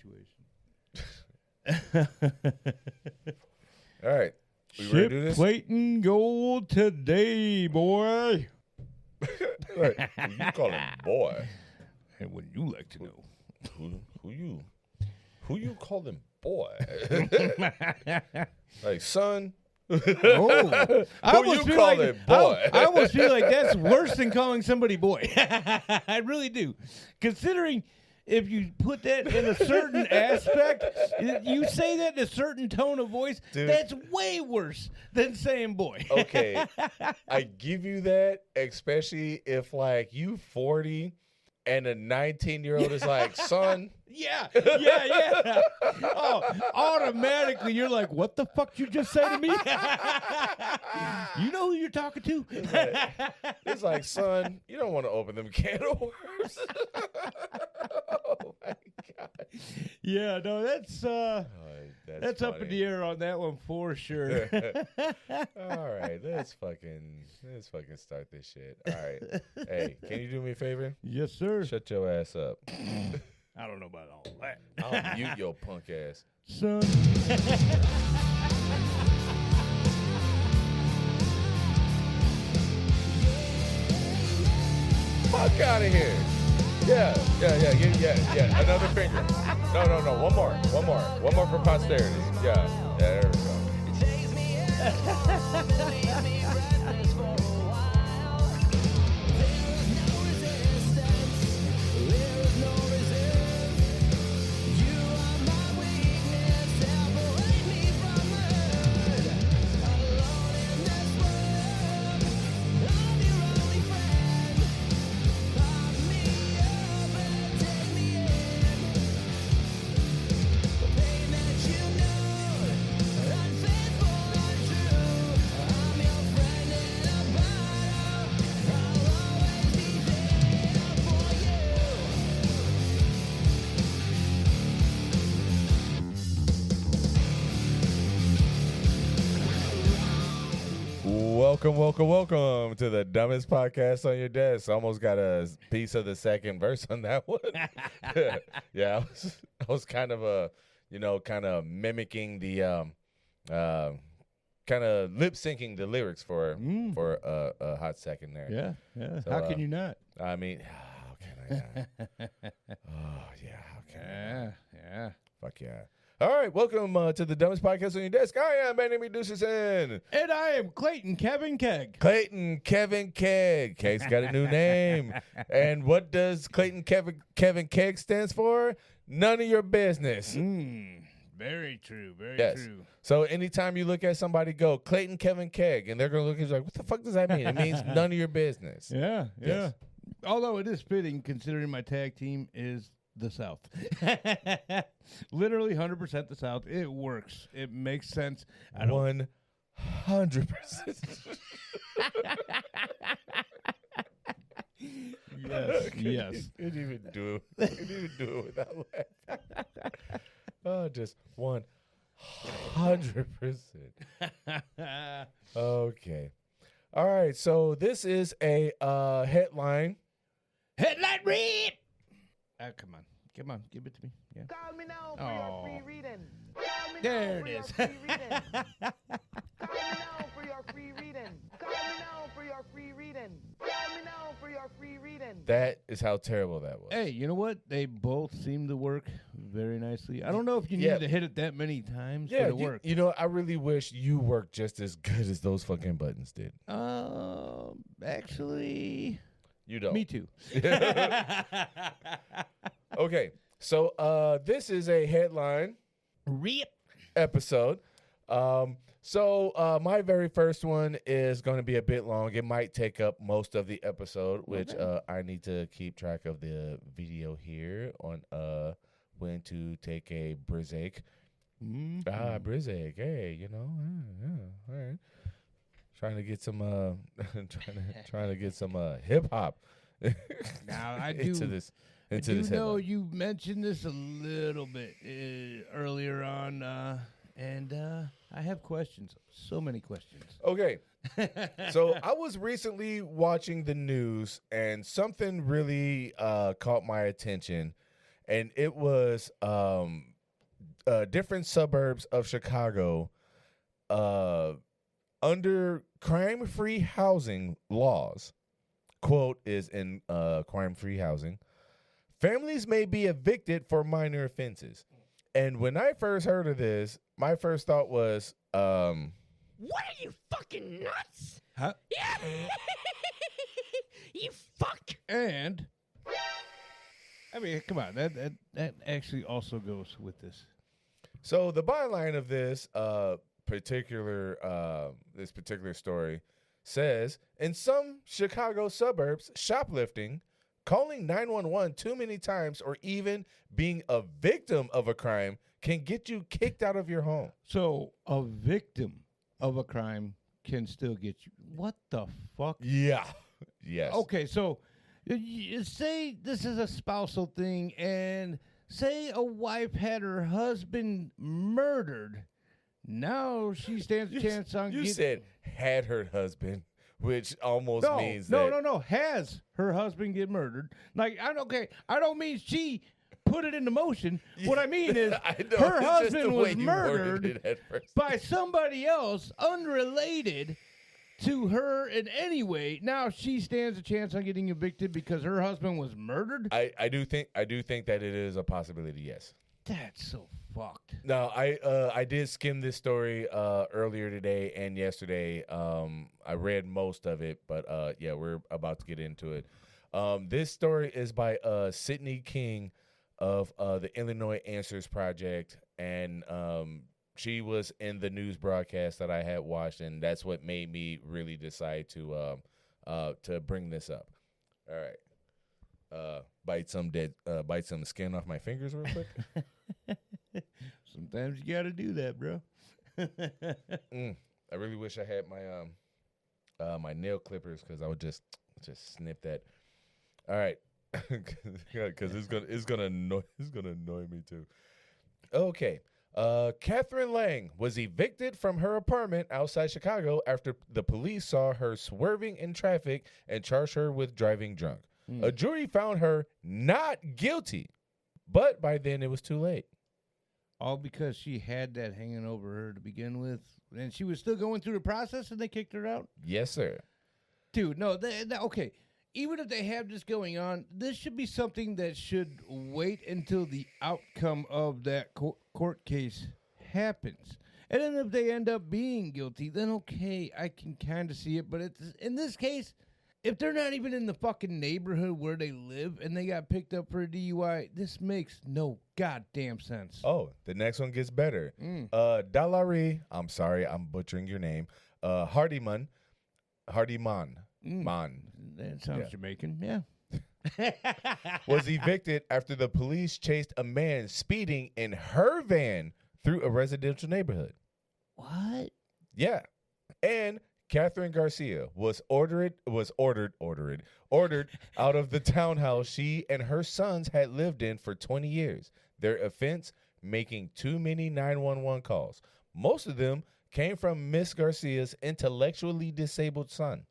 situation. All right. We ready to do Ship this? Clayton gold today, boy. Right. You call him boy. And what you like to know? Who you call him boy? Like son. Oh, I Who almost you feel call like it boy? I almost feel like that's worse than calling somebody boy. I really do, considering if you put that in a certain aspect, you say that in a certain tone of voice. Dude. That's way worse than saying boy. Okay, I give you that, especially if like you 40 and a 19-year-old is like, son. Yeah. Oh, automatically you're like, what the fuck you just say to me? You know who you're talking to? It's like, son, you don't want to open them can of worms. Oh my god. Yeah, no, that's up in funny. the air on that one for sure. All right, let's fucking start this shit. All right. Hey, can you do me a favor? Yes, sir. Shut your ass up. I don't know about all that. I'll mute your punk ass. Son. Fuck out of here. Yeah. Another finger. No. One more for posterity. Yeah, there we go. Welcome to the dumbest podcast on your desk. Almost got a piece of the second verse on that one. Yeah, I was kind of kind of mimicking the kind of lip syncing the lyrics for a hot second there. Yeah. So, how can you not? I mean, how can I not? Oh yeah, how can I not? Yeah. Fuck yeah. All right, welcome to the dumbest podcast on your desk. I am Benny Douche, and I am Clayton Kevin Keg. Clayton Kevin Keg. Keg's got a new name. And what does Clayton Kevin Keg stands for? None of your business. Very true. Very true. So anytime you look at somebody go, Clayton Kevin Keg, and they're going to look at you like, what the fuck does that mean? It means none of your business. Yeah. Yes. Although it is fitting considering my tag team is the South. Literally 100% the South. It works. It makes sense. 100%. Yes. Couldn't even do it without laughing. Oh, just 100%. Okay. All right. So this is a headline. Headline read. Come on, give it to me. Yeah. Call me now for your free reading. Call me there now it is. for your free reading. Call me now for your free reading. Call me now for your free reading. Call me now for your free reading. That is how terrible that was. Hey, you know what? They both seem to work very nicely. I don't know if you need to hit it that many times, but it worked. You know, I really wish you worked just as good as those fucking buttons did. Actually, you don't. Me too. Okay, so this is a headline episode. So my very first one is going to be a bit long. It might take up most of the episode, which I need to keep track of the video here on when to take a Brizake. Brizake. Hey, you know, all right. Trying to get some trying to get some hip hop. Now I do into this. I do know you mentioned this a little bit earlier on, and I have questions. So many questions. Okay. So I was recently watching the news, and something really caught my attention. and it was different suburbs of Chicago under crime-free housing laws. Quote is in crime-free housing. Families may be evicted for minor offenses. And when I first heard of this, my first thought was, What are you fucking nuts? Huh? Yeah. You fuck. And I mean, come on, that actually also goes with this. so the byline of this particular story says, in some Chicago suburbs, shoplifting, calling 911 too many times, or even being a victim of a crime can get you kicked out of your home. So a victim of a crime can still get you. What the fuck? Yeah. Yes. Okay, so say this is a spousal thing, and say a wife had her husband murdered. Now she stands a chance on You getting. said had her husband, which almost No, means no, that. no. Has her husband get murdered? Like, I don't mean she put it into motion. What I mean is I know, her it's just the husband way was you worded murdered it at first. by somebody else unrelated to her in any way. Now she stands a chance on getting evicted because her husband was murdered. I do think that it is a possibility. Yes. That's so fucked. Now I did skim this story earlier today and yesterday. I read most of it, but yeah, we're about to get into it. This story is by Sydney King of the Illinois Answers Project, and she was in the news broadcast that I had watched, and that's what made me really decide to bring this up. All right, bite some skin off my fingers real quick. Sometimes you got to do that, bro. I really wish I had my my nail clippers, because I would just snip that. All right, because it's gonna annoy me too. Okay. Catherine Lang was evicted from her apartment outside Chicago after the police saw her swerving in traffic and charged her with driving drunk. A jury found her not guilty, but by then it was too late. All because she had that hanging over her to begin with, and she was still going through the process, and they kicked her out? Yes, sir. Dude, no, okay. Even if they have this going on, this should be something that should wait until the outcome of that court case happens. And then if they end up being guilty, then okay, I can kind of see it. But in this case, if they're not even in the fucking neighborhood where they live and they got picked up for a DUI, this makes no goddamn sense. Oh, the next one gets better. Dalari, I'm sorry, I'm butchering your name. Hardiman. That sounds Jamaican, yeah. Was evicted after the police chased a man speeding in her van through a residential neighborhood. What? Yeah. And Catherine Garcia was ordered out of the townhouse she and her sons had lived in for 20 years. Their offense, making too many 911 calls. Most of them came from Miss Garcia's intellectually disabled son.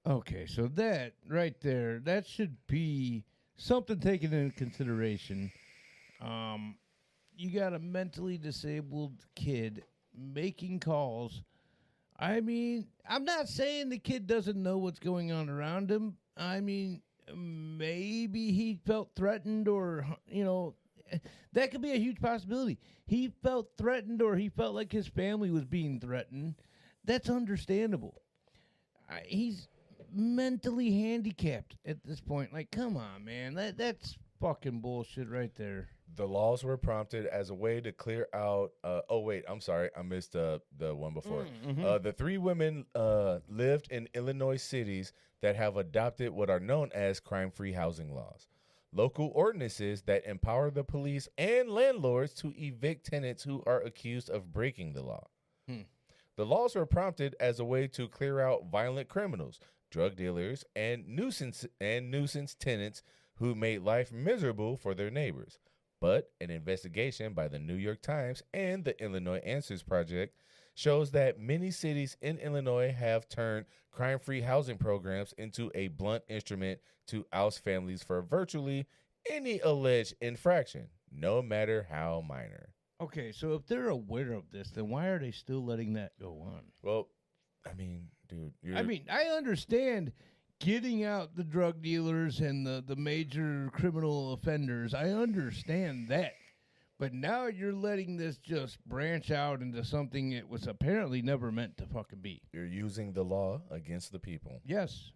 Okay, so that right there, that should be something taken into consideration. You got a mentally disabled kid making calls. I mean, I'm not saying the kid doesn't know what's going on around him. I mean, maybe he felt threatened, or, that could be a huge possibility. He felt threatened, or he felt like his family was being threatened. That's understandable. He's mentally handicapped at this point. Like, come on, man. That's fucking bullshit right there. The laws were prompted as a way to clear out. I'm sorry, I missed the one before. The three women lived in Illinois cities that have adopted what are known as crime-free housing laws, local ordinances that empower the police and landlords to evict tenants who are accused of breaking the law. The laws were prompted as a way to clear out violent criminals, drug dealers, and nuisance tenants who made life miserable for their neighbors. But an investigation by the New York Times and the Illinois Answers Project shows that many cities in Illinois have turned crime-free housing programs into a blunt instrument to oust families for virtually any alleged infraction, no matter how minor. Okay, so if they're aware of this, then why are they still letting that go on? Well, I mean, dude, I understand getting out the drug dealers and the major criminal offenders. I understand that. But now you're letting this just branch out into something it was apparently never meant to fucking be. you're using the law against the people. Yes.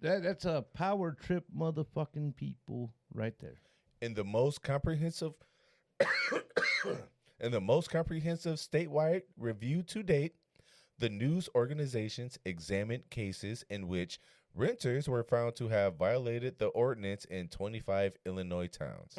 That's a power trip motherfucking people right there. In the most comprehensive statewide review to date, the news organizations examined cases in which renters were found to have violated the ordinance in 25 Illinois towns.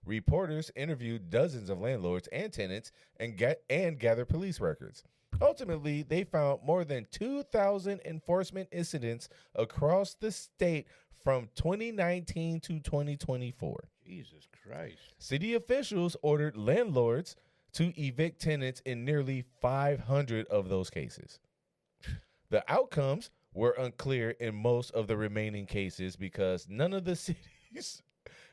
Reporters interviewed dozens of landlords and tenants and gathered police records. Ultimately, they found more than 2,000 enforcement incidents across the state from 2019 to 2024. Jesus Christ. City officials ordered landlords to evict tenants in nearly 500 of those cases. The outcomes were unclear in most of the remaining cases because none of the cities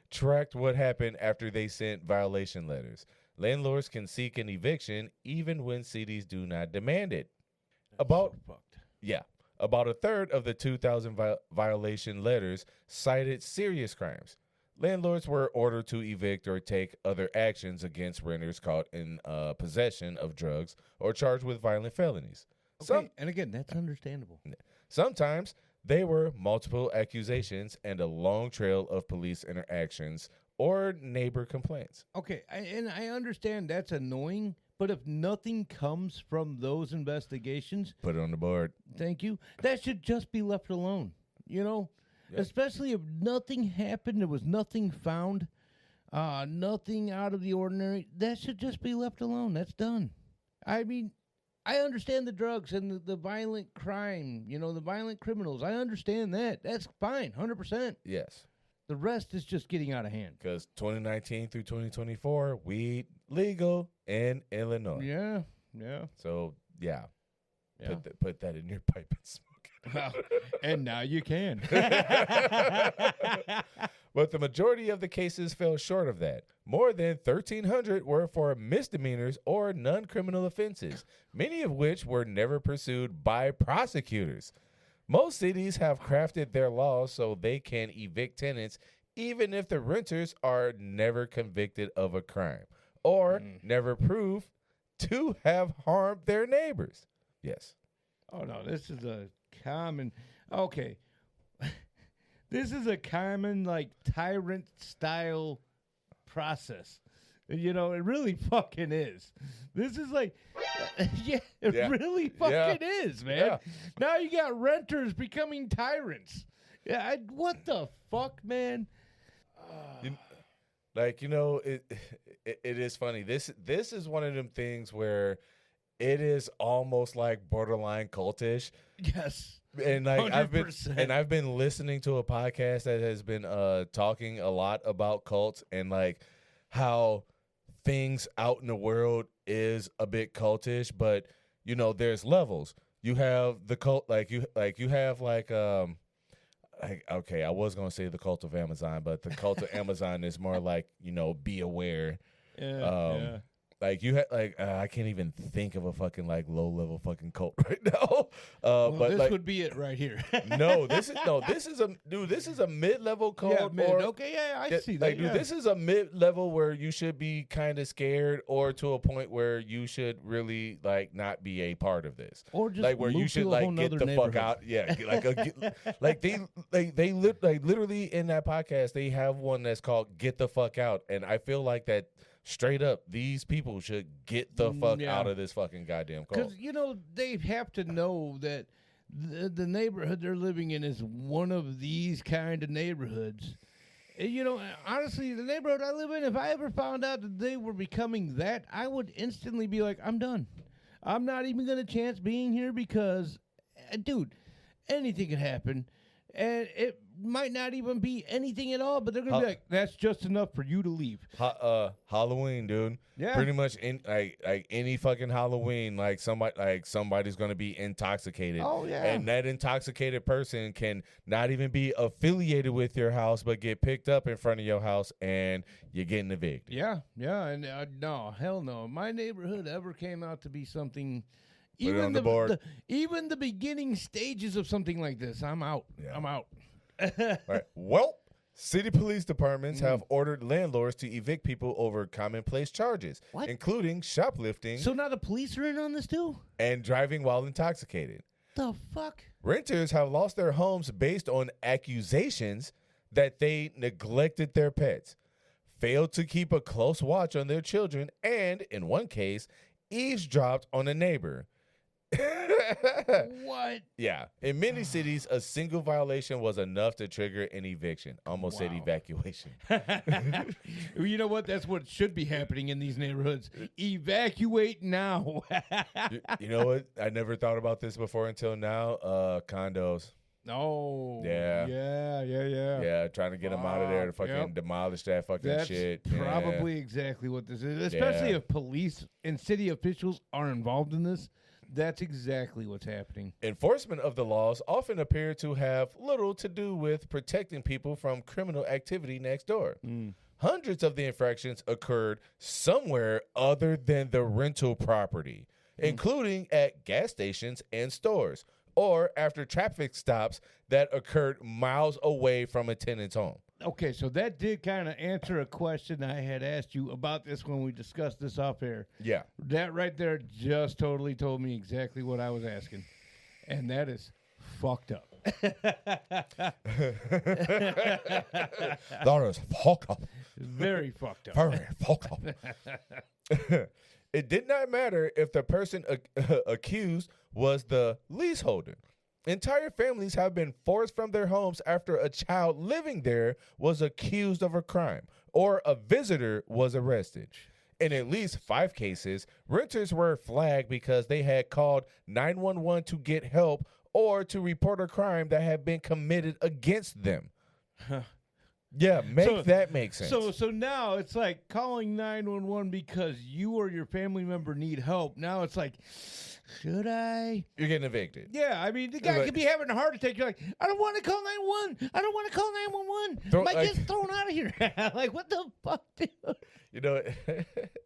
tracked what happened after they sent violation letters. Landlords can seek an eviction even when cities do not demand it. About a third of the 2,000 violation letters cited serious crimes. Landlords were ordered to evict or take other actions against renters caught in possession of drugs or charged with violent felonies. Okay, and again, that's understandable. Sometimes they were multiple accusations and a long trail of police interactions or neighbor complaints. Okay, I understand that's annoying, but if nothing comes from those investigations, Put it on the board. thank you, that should just be left alone, you know? Yeah. Especially if nothing happened, there was nothing found, nothing out of the ordinary, that should just be left alone. That's done. I mean, I understand the drugs and the violent crime, the violent criminals. I understand that. That's fine, 100%. Yes. The rest is just getting out of hand. Because 2019 through 2024, weed legal in Illinois. Yeah. So, yeah. Yeah. Put that in your pipe and smoke it. Well, and now you can. But the majority of the cases fell short of that. More than 1,300 were for misdemeanors or non-criminal offenses, many of which were never pursued by prosecutors. Most cities have crafted their laws so they can evict tenants even if the renters are never convicted of a crime or never proved to have harmed their neighbors. Yes. Oh, no, this is a common... Okay. This is a common, tyrant-style process. It really fucking is. This is like... it really fucking is, man. Yeah. Now you got renters becoming tyrants. Yeah, what the fuck, man? It is funny. This is one of them things where it is almost like borderline cultish. Yes. And 100%. I've been listening to a podcast that has been talking a lot about cults and how things out in the world is a bit cultish, but there's levels. You have the cult you have okay, I was gonna say the cult of Amazon, but the cult of Amazon is more be aware. Yeah. You had I can't even think of a fucking low level fucking cult right now. But this would be it right here. this is a mid level cult. Yeah, mid. Okay, I see that. Dude, this is a mid level where you should be kind of scared, or to a point where you should really not be a part of this, or just where you move should to a whole get nother the fuck neighborhood. out. Yeah, they literally in that podcast they have one that's called "Get the Fuck Out," and I feel like that. Straight up, these people should get the fuck out of this fucking goddamn cult. Because, they have to know that the neighborhood they're living in is one of these kind of neighborhoods. Honestly, the neighborhood I live in, if I ever found out that they were becoming that, I would instantly be like, I'm done. I'm not even going to chance being here because, dude, anything could happen. And it might not even be anything at all, but they're gonna be like, "That's just enough for you to leave." Halloween, dude. Yeah. Pretty much in like any fucking Halloween, like somebody's gonna be intoxicated. Oh, yeah. And that intoxicated person can not even be affiliated with your house, but get picked up in front of your house and you're getting evicted. Yeah, and no, hell no. My neighborhood ever came out to be something. Put it on the board. Even the beginning stages of something like this, I'm out. Yeah. I'm out. All right. Well, city police departments have ordered landlords to evict people over commonplace charges, What? including shoplifting So now the police are in on this too? and driving while intoxicated. The fuck? Renters have lost their homes based on accusations that they neglected their pets, failed to keep a close watch on their children, and, in one case, eavesdropped on a neighbor. What? Yeah. In many cities, a single violation was enough to trigger an eviction. Almost said Wow. evacuation. You know what? That's what should be happening in these neighborhoods. Evacuate now. You know what? I never thought about this before until now. Condos. Oh. Yeah. Yeah. Yeah, trying to get them out of there to fucking Yep. demolish that fucking That's shit. probably exactly what this is. Especially Yeah. if police and city officials are involved in this. That's exactly what's happening. Enforcement of the laws often appear to have little to do with protecting people from criminal activity next door. Hundreds of the infractions occurred somewhere other than the rental property, including at gas stations and stores, or after traffic stops that occurred miles away from a tenant's home. Okay, so that did kind of answer a question I had asked you about this when we discussed this off air. Yeah. That right there just totally told me exactly what I was asking. And that is fucked up. That is fucked up. Very fucked up. Very fucked up. It did not matter if the person accused was the leaseholder. Entire families have been forced from their homes after a child living there was accused of a crime or a visitor was arrested. In at least 5 cases, renters were flagged because they had called 911 to get help or to report a crime that had been committed against them. Yeah, that make sense. So now it's like calling 911 because you or your family member need help. Now it's like, should I? You're getting evicted. Yeah, I mean, the guy Like- could be having a heart attack. You're like, I don't want to call 911. I don't want to call 911. Throw- Might like- get thrown out of here. Like, what the fuck, dude? You know,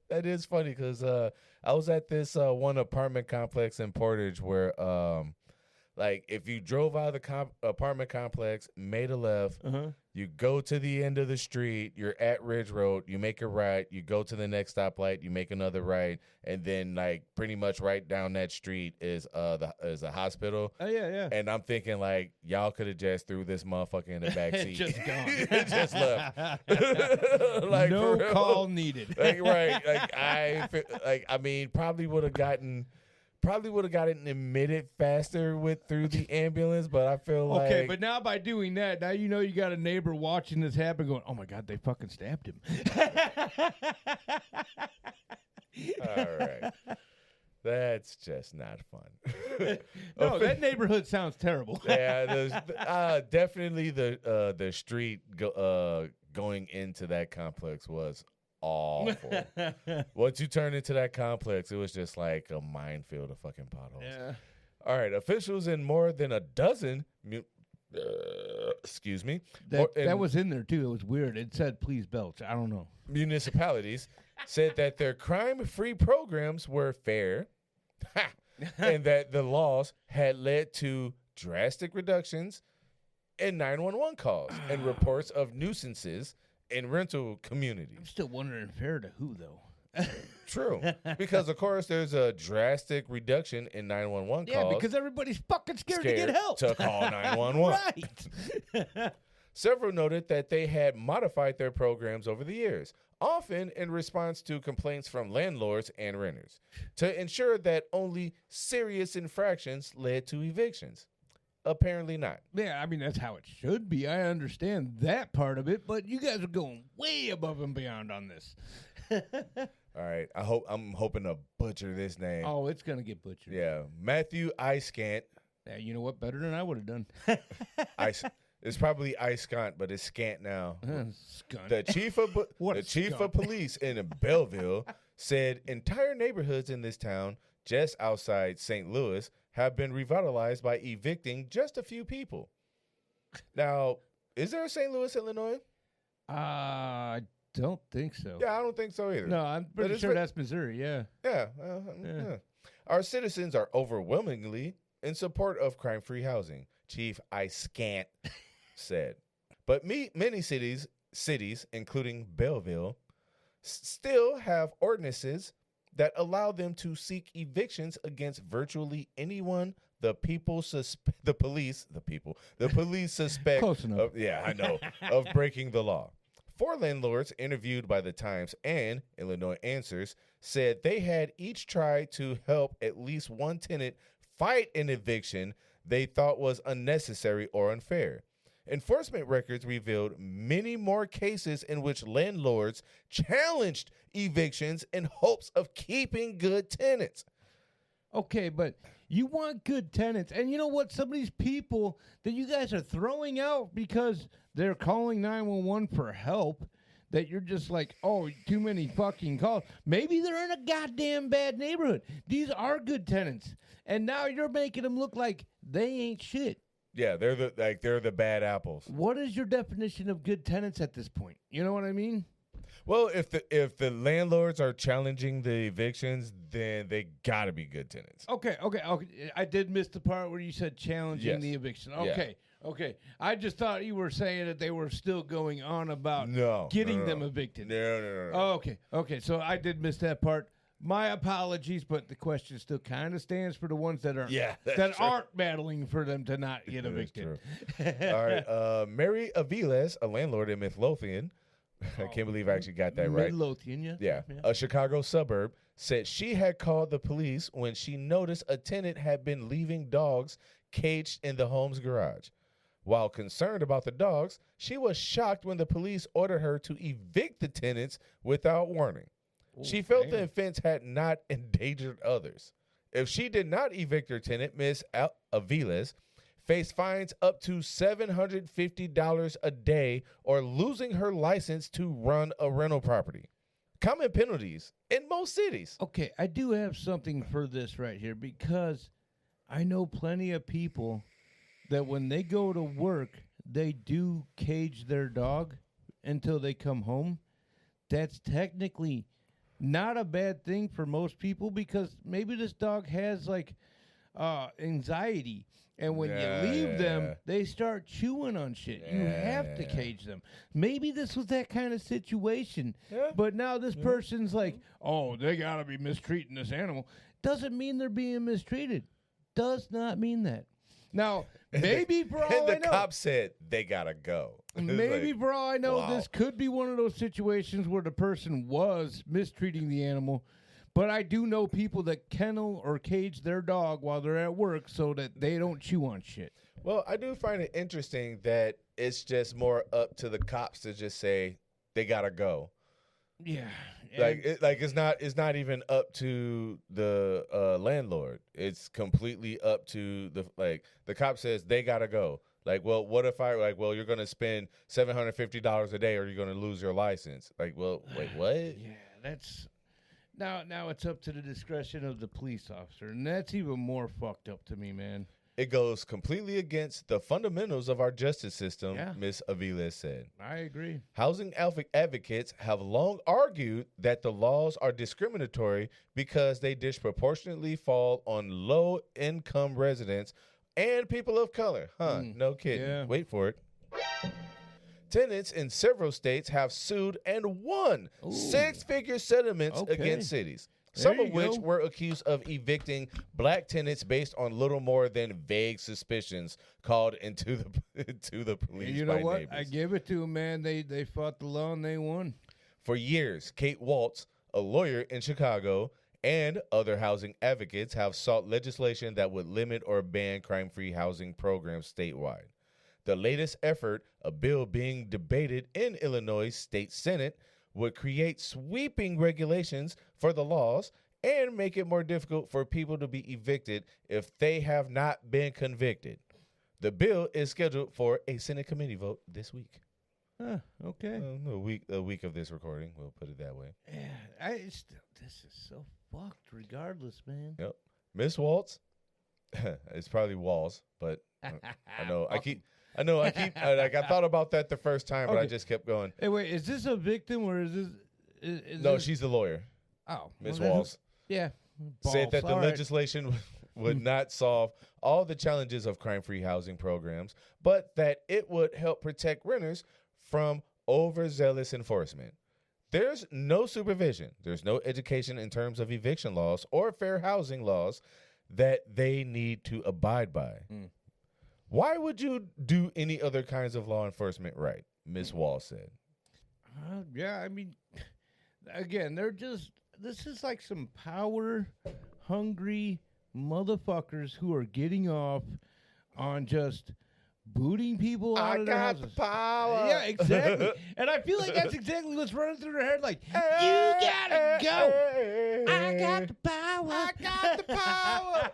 that is funny because I was at this one apartment complex in Portage where, like, if you drove out of the apartment complex, made a left, you go to the end of the street, you're at Ridge Road, you make a right, you go to the next stoplight, you make another right, and then, like, pretty much right down that street is a hospital. Oh, yeah. And I'm thinking, like, y'all could have just threw this motherfucker in the back seat. Just gone. Just left. Like, No for real. call needed. Like, right. I mean, probably would have gotten admitted faster through the ambulance, but I feel like Okay, but now by doing that, now you know you got a neighbor watching this happen going, oh my God, they fucking stabbed him. all right. That's just not fun. No, that neighborhood sounds terrible. Yeah, definitely the street going into that complex was awful. Once you turn into that complex, it was just like a minefield of fucking potholes. Yeah. All right, officials in more than a dozen, excuse me, That was in there too. It was weird. It said, please belch. I don't know. municipalities said that their crime-free programs were fair and that the laws had led to drastic reductions in 911 calls and reports of nuisances in rental communities. I'm still wondering fair to who, though. True. Because, of course, there's a drastic reduction in 911 Yeah, calls. because everybody's fucking scared to get help. To call 911. Right. Several noted that they had modified their programs over the years, often in response to complaints from landlords and renters, to ensure that only serious infractions led to evictions. Apparently not. Yeah, I mean, that's how it should be. I understand that part of it, but you guys are going way above and beyond on this. All right. I'm hoping to butcher this name. Oh, it's going to get butchered. Yeah. Matthew Iscant. Yeah, you know what? Better than I would have done. It's probably ice scant, but it's scant now. Skunk. The chief of police in Belleville said entire neighborhoods in this town, just outside St. Louis, have been revitalized by evicting just a few people. Now, is there a St. Louis, Illinois? I don't think so. Yeah, I don't think so either. No, I'm pretty sure that's Missouri. Yeah. Yeah. Our citizens are overwhelmingly in support of crime-free housing, Chief Iskant said. But many cities, including Belleville, still have ordinances that allow them to seek evictions against virtually anyone the police suspect Close enough. of breaking the law. 4 landlords interviewed by The Times and Illinois Answers said they had each tried to help at least one tenant fight an eviction they thought was unnecessary or unfair. Enforcement records revealed many more cases in which landlords challenged evictions in hopes of keeping good tenants. Okay, but you want good tenants. And you know what? Some of these people that you guys are throwing out because they're calling 911 for help, that you're just like, oh, too many fucking calls. Maybe they're in a goddamn bad neighborhood. These are good tenants. And now you're making them look like they ain't shit. Yeah, they're the bad apples. What is your definition of good tenants at this point? You know what I mean? Well, if the landlords are challenging the evictions, then they gotta be good tenants. Okay. I did miss the part where you said challenging the eviction. Okay. I just thought you were saying that they were still going on about getting them evicted. No. Oh, okay. So I did miss that part. My apologies, but the question still kind of stands for the ones that are aren't battling for them to not get evicted. All right, Mary Aviles, a landlord in Midlothian, I can't believe I actually got that right. Midlothian, yeah, a Chicago suburb, said she had called the police when she noticed a tenant had been leaving dogs caged in the home's garage. While concerned about the dogs, she was shocked when the police ordered her to evict the tenants without warning. She felt the offense had not endangered others. If she did not evict her tenant, Miss Aviles faced fines up to $750 a day or losing her license to run a rental property. Common penalties in most cities. Okay, I do have something for this right here because I know plenty of people that when they go to work, they do cage their dog until they come home. That's technically not a bad thing for most people because maybe this dog has like anxiety. And when you leave them, they start chewing on shit. You have to cage them. Maybe this was that kind of situation. Yeah. But now this person's like, oh, they got to be mistreating this animal. Doesn't mean they're being mistreated. Does not mean that. Now, maybe for all I know. And the cop said they got to go. Maybe for all I know, this could be one of those situations where the person was mistreating the animal. But I do know people that kennel or cage their dog while they're at work so that they don't chew on shit. Well, I do find it interesting that it's just more up to the cops to just say they got to go. Yeah. It's not even up to the landlord. It's completely up to the cop says they gotta go. Like, well, what if you're gonna spend $750 a day or you're gonna lose your license? Like, well, wait, what? Yeah, that's now it's up to the discretion of the police officer, and that's even more fucked up to me, man. It goes completely against the fundamentals of our justice system, Ms. Aviles said. I agree. Housing advocates have long argued that the laws are discriminatory because they disproportionately fall on low-income residents and people of color. No kidding. Yeah. Wait for it. Tenants in several states have sued and won six-figure settlements against cities. Some of which were accused of evicting black tenants based on little more than vague suspicions called into the police. And you know what? Neighbors. I give it to them, man. They fought the law and they won. For years, Kate Waltz, a lawyer in Chicago, and other housing advocates have sought legislation that would limit or ban crime-free housing programs statewide. The latest effort, a bill being debated in Illinois State Senate, would create sweeping regulations for the laws and make it more difficult for people to be evicted if they have not been convicted. The bill is scheduled for a Senate committee vote this week. Okay. A week of this recording. We'll put it that way. Yeah, this is so fucked. Regardless, man. Yep. Miss Waltz. It's probably Walls, but I know. I thought about that the first time, but I just kept going. Hey, wait. Is this a victim or is this? No, she's the lawyer. Oh, Miss well, Walls. Yeah. Said that the All right. legislation would not solve all the challenges of crime-free housing programs, but that it would help protect renters from overzealous enforcement. There's no supervision. There's no education in terms of eviction laws or fair housing laws that they need to abide by. Why would you do any other kinds of law enforcement right? Ms. Wall said. Yeah, I mean, again, this is like some power-hungry motherfuckers who are getting off on just booting people out of their houses. The power. Yeah, exactly. And I feel like that's exactly what's running through their head. Like, you gotta go. I got the power. I got the power.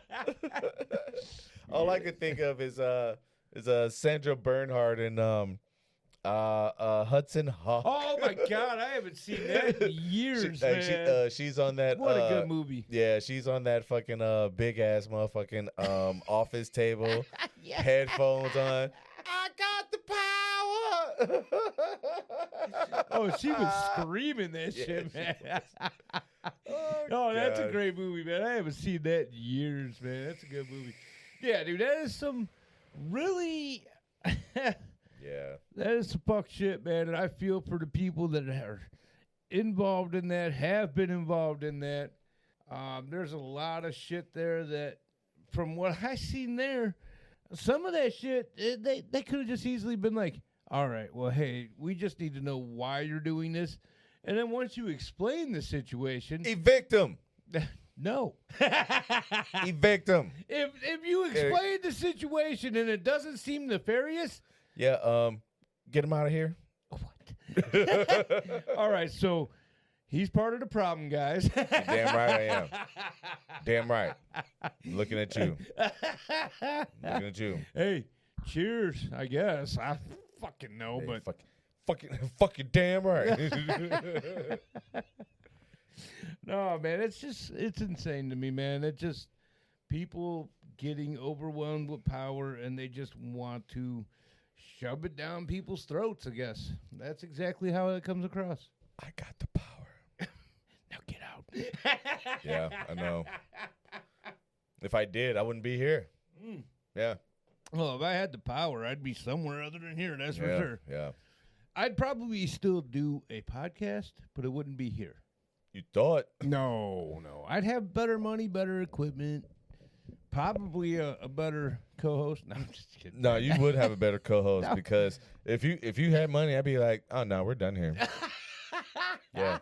All I could think of is Sandra Bernhard and Hudson Hawk. Oh my God, I haven't seen that in years, man. She's on that. What a good movie. Yeah, she's on that fucking big ass motherfucking office table, headphones on. I got the power. Oh, she was screaming that shit, man. Oh, that's a great movie, man. I haven't seen that in years, man. That's a good movie. Yeah, dude, that is some really... Yeah. That is some fuck shit, man. And I feel for the people that are involved in that, have been involved in that. There's a lot of shit there that, from what I seen there, some of that shit, they could have just easily been like, all right, well, hey, we just need to know why you're doing this. And then once you explain the situation... Evict them. No. Evict them. If you explain the situation and it doesn't seem nefarious... Yeah, get him out of here. What? All right, so he's part of the problem, guys. Damn right I am. Damn right. Looking at you. Looking at you. Hey, cheers, I guess. I fucking know, Hey, but... fucking damn right. No, man, it's insane to me, man. It's just people getting overwhelmed with power and they just want to... shove it down people's throats, I guess. That's exactly how it comes across. I got the power. Now get out. Yeah, I know. If I did, I wouldn't be here. Yeah. Well, if I had the power, I'd be somewhere other than here, that's for sure. Yeah. I'd probably still do a podcast, but it wouldn't be here. You thought? No. I'd have better money, better equipment, probably a better co-host. No, I'm just kidding. No, you would have a better co-host because if you had money, I'd be like, oh no, we're done here. Yeah.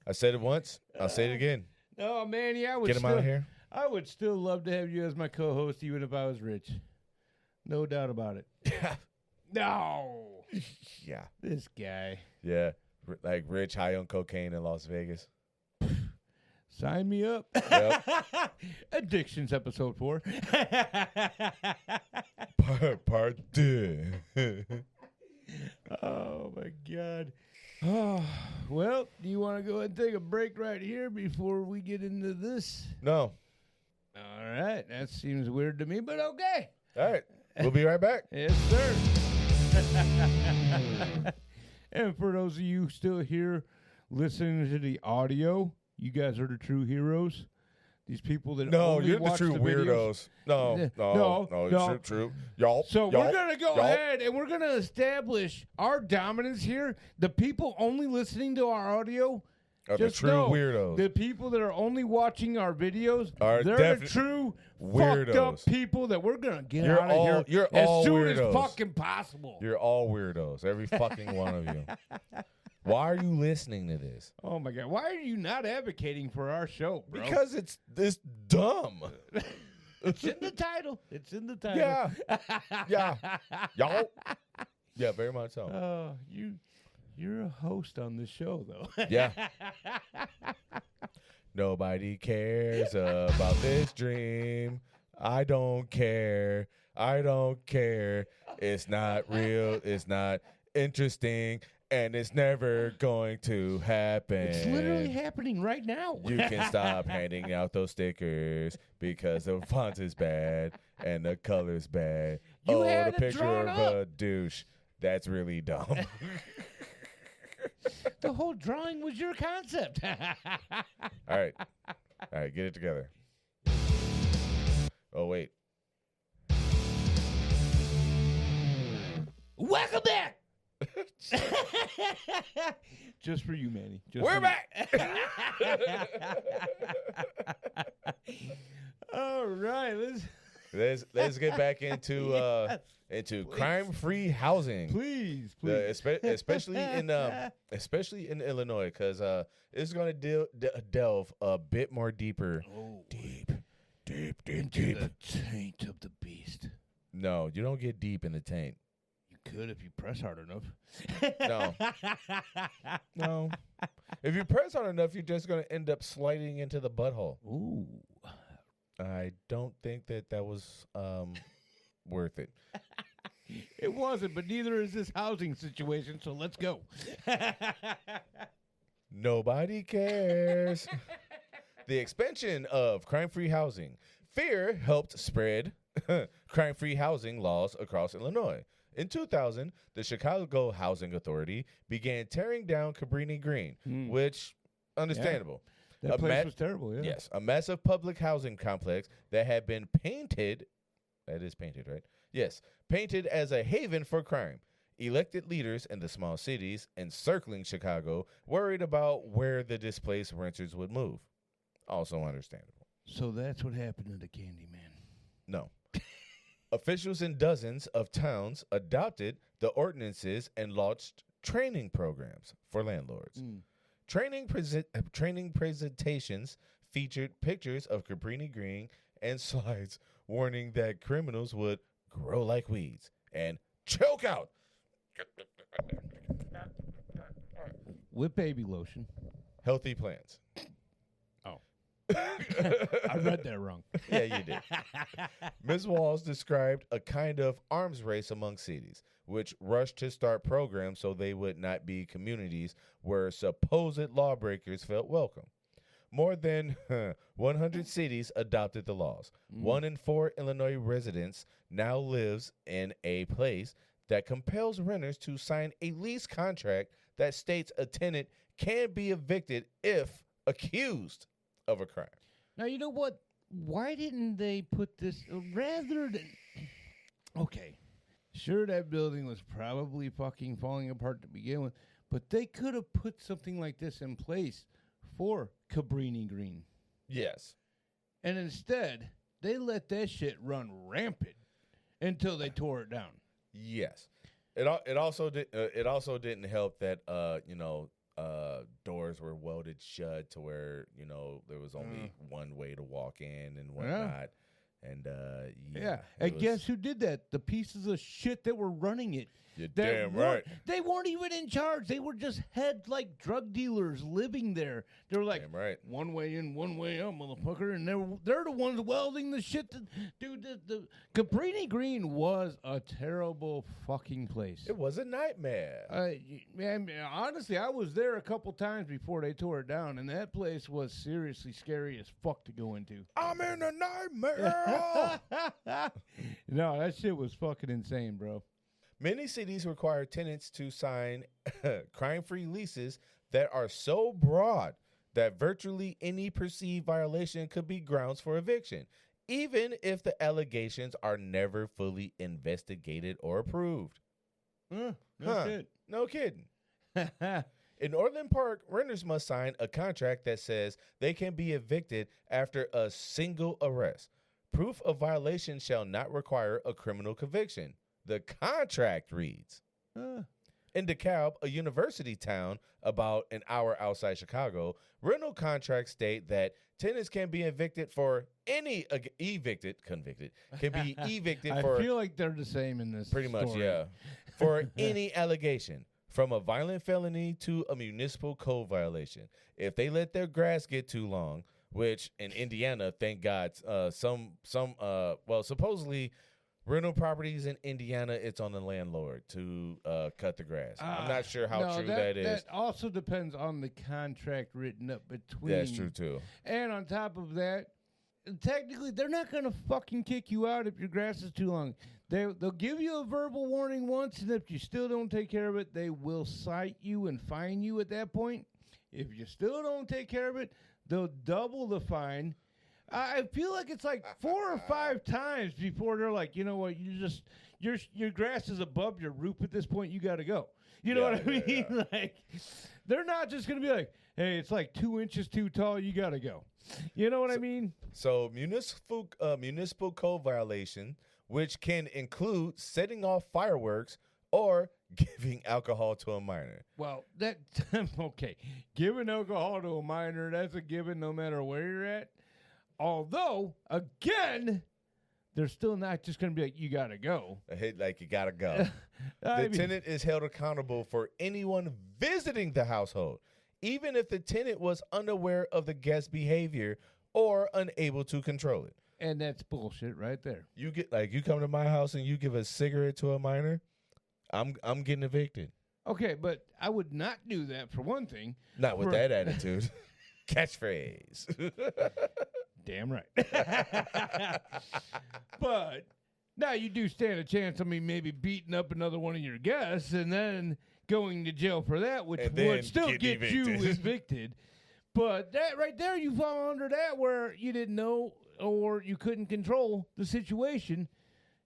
I said it once. I'll say it again. No, man, yeah, I would Get him out of here. I would still love to have you as my co-host, even if I was rich. No doubt about it. No. Yeah. This guy. Yeah. Like rich, high on cocaine in Las Vegas. Sign me up. Yep. Addictions, episode 4. Part 2. Oh, my God. Oh, well, do you want to go ahead and take a break right here before we get into this? No. All right. That seems weird to me, but okay. All right. We'll be right back. Yes, sir. And for those of you still here listening to the audio, you guys are the true heroes. These people that only you're the watch true videos. weirdos. No. True. Y'all. So we're going to go ahead and we're going to establish our dominance here. The people only listening to our audio are the true weirdos. The people that are only watching our videos, they're the true weirdos. Fucked up people that we're going to get out of here you're as all soon weirdos. as fucking possible. You're all weirdos. Every fucking one of you. Why are you listening to this? Oh, my God. Why are you not advocating for our show, bro? Because it's this dumb. It's in the title. It's in the title. Yeah. Yeah. Y'all. Yeah, very much so. Oh, you're a host on this show, though. Yeah. Nobody cares about this dream. I don't care. I don't care. It's not real. It's not interesting. And it's never going to happen. It's literally happening right now. You can stop handing out those stickers because the font is bad and the color's bad. You the had it picture drawn of up. a douche. That's really dumb. The whole drawing was your concept. All right, get it together. Oh, wait. Welcome back. Just for you, Manny. We're back. All right, Let's get back into Yes, into please. crime-free housing. please. Especially in Illinois, because it's going to delve a bit more deeper. Oh, Deep. into the taint of the beast. No, you don't get deep in the taint. You could if you press hard enough. No. No. If you press hard enough, you're just going to end up sliding into the butthole. Ooh. I don't think that was worth it. It wasn't, but neither is this housing situation, so let's go. Nobody cares. The expansion of crime-free housing. Fear helped spread crime-free housing laws across Illinois. In 2000, the Chicago Housing Authority began tearing down Cabrini Green, which, understandable. That A place ma- was terrible, yeah. Yes, a massive public housing complex that had been painted, that is painted, right? Yes, painted as a haven for crime. Elected leaders in the small cities encircling Chicago worried about where the displaced renters would move. Also understandable. So that's what happened to the Candyman. No. Officials in dozens of towns adopted the ordinances and launched training programs for landlords. Training presentations featured pictures of Cabrini Green and slides warning that criminals would grow like weeds and choke out. With baby lotion. Healthy plants. Oh. I read that wrong. Yeah, you did. Ms. Walls described a kind of arms race among cities, which rushed to start programs so they would not be communities where supposed lawbreakers felt welcome. More than 100 cities adopted the laws. 1 in 4 Illinois residents now lives in a place that compels renters to sign a lease contract that states a tenant can be evicted if accused of a crime. Now, you know what? Why didn't they put this rather than. Okay. Sure, that building was probably fucking falling apart to begin with, but they could have put something like this in place for Cabrini Green. Yes. And instead, they let that shit run rampant until they tore it down. Yes. It also didn't help that doors were welded shut to where there was only one way to walk in and whatnot. And Yeah. it And was- guess who did that? The pieces of shit that were running it. You're That damn weren't- right. They weren't even in charge. They were just head like drug dealers living there. They were like, Damn right. one way in, one way out, motherfucker. And they're the ones welding the shit. Dude, the Cabrini Green was a terrible fucking place. It was a nightmare. Man, honestly, I was there a couple times before they tore it down, and that place was seriously scary as fuck to go into. I'm in a nightmare. No, that shit was fucking insane, bro. Many cities require tenants to sign crime-free leases that are so broad that virtually any perceived violation could be grounds for eviction, even if the allegations are never fully investigated or approved. No Huh. shit. No kidding. In Orland Park, renters must sign a contract that says they can be evicted after a single arrest. Proof of violation shall not require a criminal conviction. The contract reads. In DeKalb, a university town about an hour outside Chicago, rental contracts state that tenants can be evicted for any convicted can be evicted I for feel like they're the same in this. pretty much, story. yeah, for any allegation from a violent felony to a municipal code violation. If they let their grass get too long, which in Indiana, thank God, supposedly rental properties in Indiana, it's on the landlord to cut the grass. I'm not sure how true that is. That also depends on the contract written up between. That's true too. And on top of that, technically, they're not going to fucking kick you out if your grass is too long. They'll give you a verbal warning once, and if you still don't take care of it, they will cite you and fine you at that point. If you still don't take care of it, they'll double the fine. I feel like it's like 4 or 5 times before they're like, you know what, your grass is above your roof at this point, you got to go. You know what I mean? Yeah. Like, they're not just going to be like, hey, it's like 2 inches too tall, you got to go. You know what I mean? So municipal code violation, which can include setting off fireworks or giving alcohol to a minor. Well, that okay. Giving alcohol to a minor, that's a given no matter where you're at. Although, again, they're still not just going to be like, you got to go. A hit like you got to go. The tenant is held accountable for anyone visiting the household, even if the tenant was unaware of the guest's behavior or unable to control it. And that's bullshit right there. You come to my house and you give a cigarette to a minor, I'm getting evicted. Okay, but I would not do that for one thing. Not with that attitude. Catchphrase. Damn right. But now you do stand a chance of me maybe beating up another one of your guests and then going to jail for that, which would still get you evicted. But that right there, you fall under that where you didn't know or you couldn't control the situation.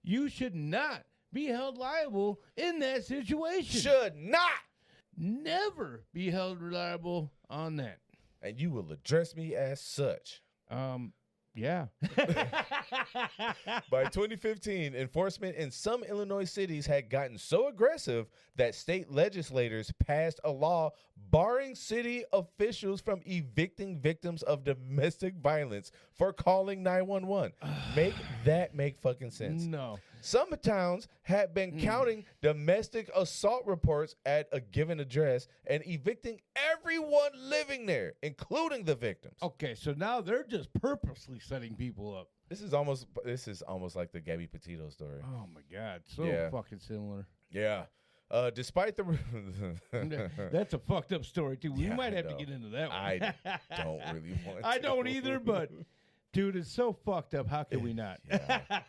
You should not be held liable in that situation. Should not. Never be held liable on that. And you will address me as such. Yeah. By 2015, enforcement in some Illinois cities had gotten so aggressive that state legislators passed a law barring city officials from evicting victims of domestic violence for calling 911. Make fucking sense. No. Some towns had been counting domestic assault reports at a given address and evicting everyone living there, including the victims. Okay, so now they're just purposely setting people up. This is almost like the Gabby Petito story. Oh my God, so fucking similar. Yeah. Despite the That's a fucked up story too. We Yeah, might have I to know. get into that one. I don't really want to. I don't either, but dude, it's so fucked up. How can we not? Yeah.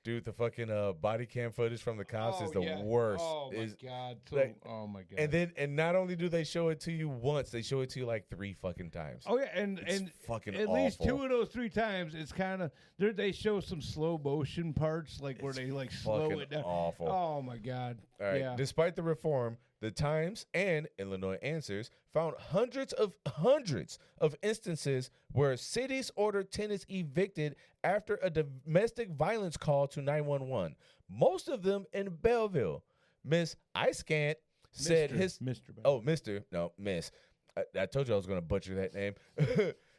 Dude, the fucking body cam footage from the cops is the worst. Oh my God. So, like- oh my God. And not only do they show it to you once, they show it to you like 3 fucking times. Oh yeah, and It's fucking at least awful. 2 of those 3 times, it's kind of they show some slow motion parts, like where they like slow fucking it down. awful. Oh my God. All right. Yeah. Despite the reform, the Times and Illinois Answers found hundreds of instances where cities ordered tenants evicted after a domestic violence call to 911. Most of them in Belleville. Miss Icecant said Miss. I told you I was going to butcher that name.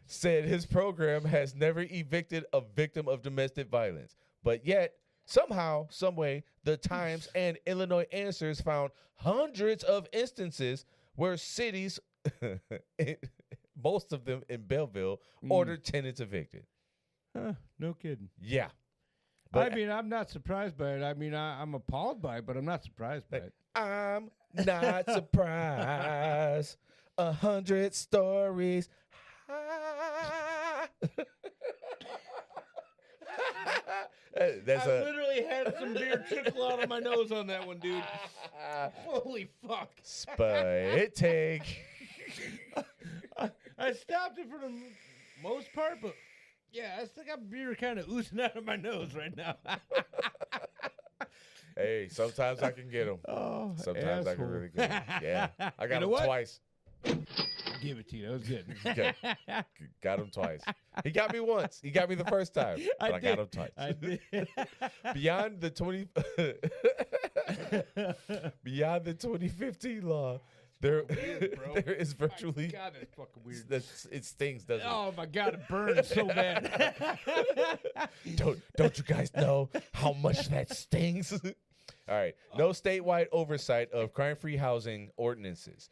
Said his program has never evicted a victim of domestic violence, but yet somehow, someway, the Times and Illinois Answers found hundreds of instances where cities, most of them in Belleville, ordered tenants evicted. Huh, no kidding. Yeah. I mean, I'm not surprised by it. I mean, I'm appalled by it, but I'm not surprised by it. I'm not surprised. 100 stories high. I literally had some beer trickle out of my nose on that one, dude. Holy fuck. Spitting. I stopped it for the most part, but yeah, I still got beer kind of oozing out of my nose right now. Hey, sometimes I can get them. Oh, Sometimes I can really get them. Yeah. I got know them what? twice. Give it to you. That was good. Okay. Got him twice. He got me once. He got me the first time, but I got him twice. I did. Beyond the 2015 law, there is virtually God, that's fucking weird. it stings, doesn't it? Oh my God, it burns so bad. Don't you guys know how much that stings? All right. No statewide oversight of crime-free housing ordinances.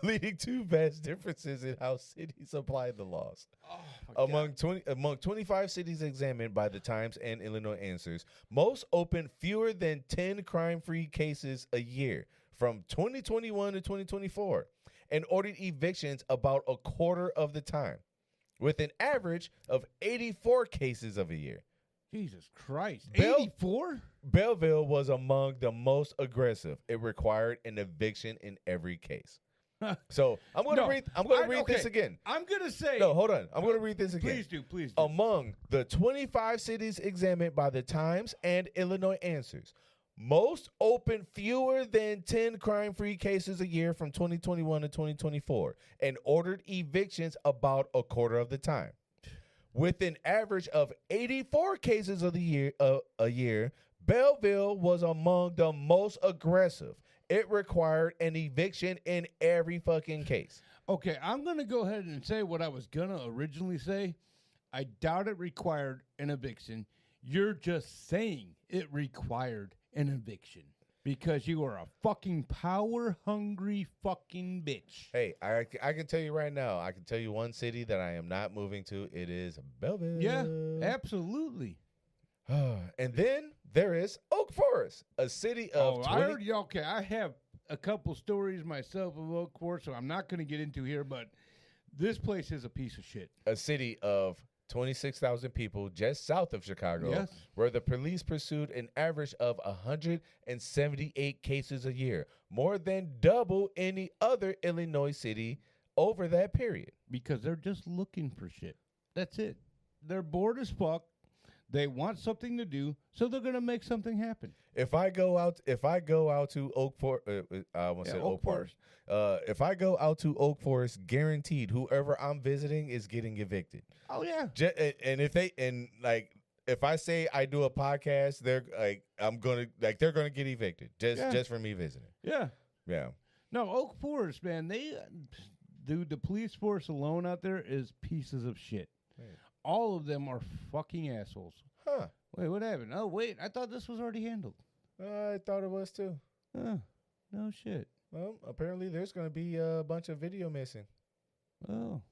leading to vast differences in how cities apply the laws. Oh, Among 25 cities examined by the Times and Illinois Answers, most opened fewer than 10 crime-free cases a year from 2021 to 2024 and ordered evictions about a quarter of the time, with an average of 84 cases of a year. Jesus Christ. Bell- 84? Belleville was among the most aggressive. It required an eviction in every case. So I'm going to No, read this again. I'm going to say. No, hold on. I'm going to read this again. Please do. Among the 25 cities examined by the Times and Illinois Answers, most opened fewer than 10 crime-free cases a year from 2021 to 2024 and ordered evictions about a quarter of the time. With an average of 84 cases of the year a year, Belleville was among the most aggressive. It required an eviction in every fucking case. Okay, I'm going to go ahead and say what I was going to originally say. I doubt it required an eviction. You're just saying it required an eviction because you are a fucking power-hungry fucking bitch. Hey, I can tell you right now, I can tell you one city that I am not moving to. It is Belleville. Yeah, absolutely. And then there is Oak Forest, a city of I have a couple stories myself of Oak Forest, so I'm not going to get into here, but this place is a piece of shit. a city of 26,000 people just south of Chicago, Yes. where the police pursued an average of 178 cases a year, more than double any other Illinois city over that period. Because they're just looking for shit. That's it. They're bored as fuck. They want something to do, so they're gonna make something happen. If I go out to Oak Forest, I almost said Oak Forest. If I go out to Oak Forest, guaranteed, whoever I'm visiting is getting evicted. Oh yeah. And if I say I do a podcast, they're they're gonna get evicted just for me visiting. Yeah. Yeah. No, Oak Forest, man. Dude, the police force alone out there is pieces of shit. Right. All of them are fucking assholes. Huh. Wait, what happened? Oh, wait, I thought this was already handled. I thought it was too. No shit. Well, apparently there's going to be a bunch of video missing. Oh,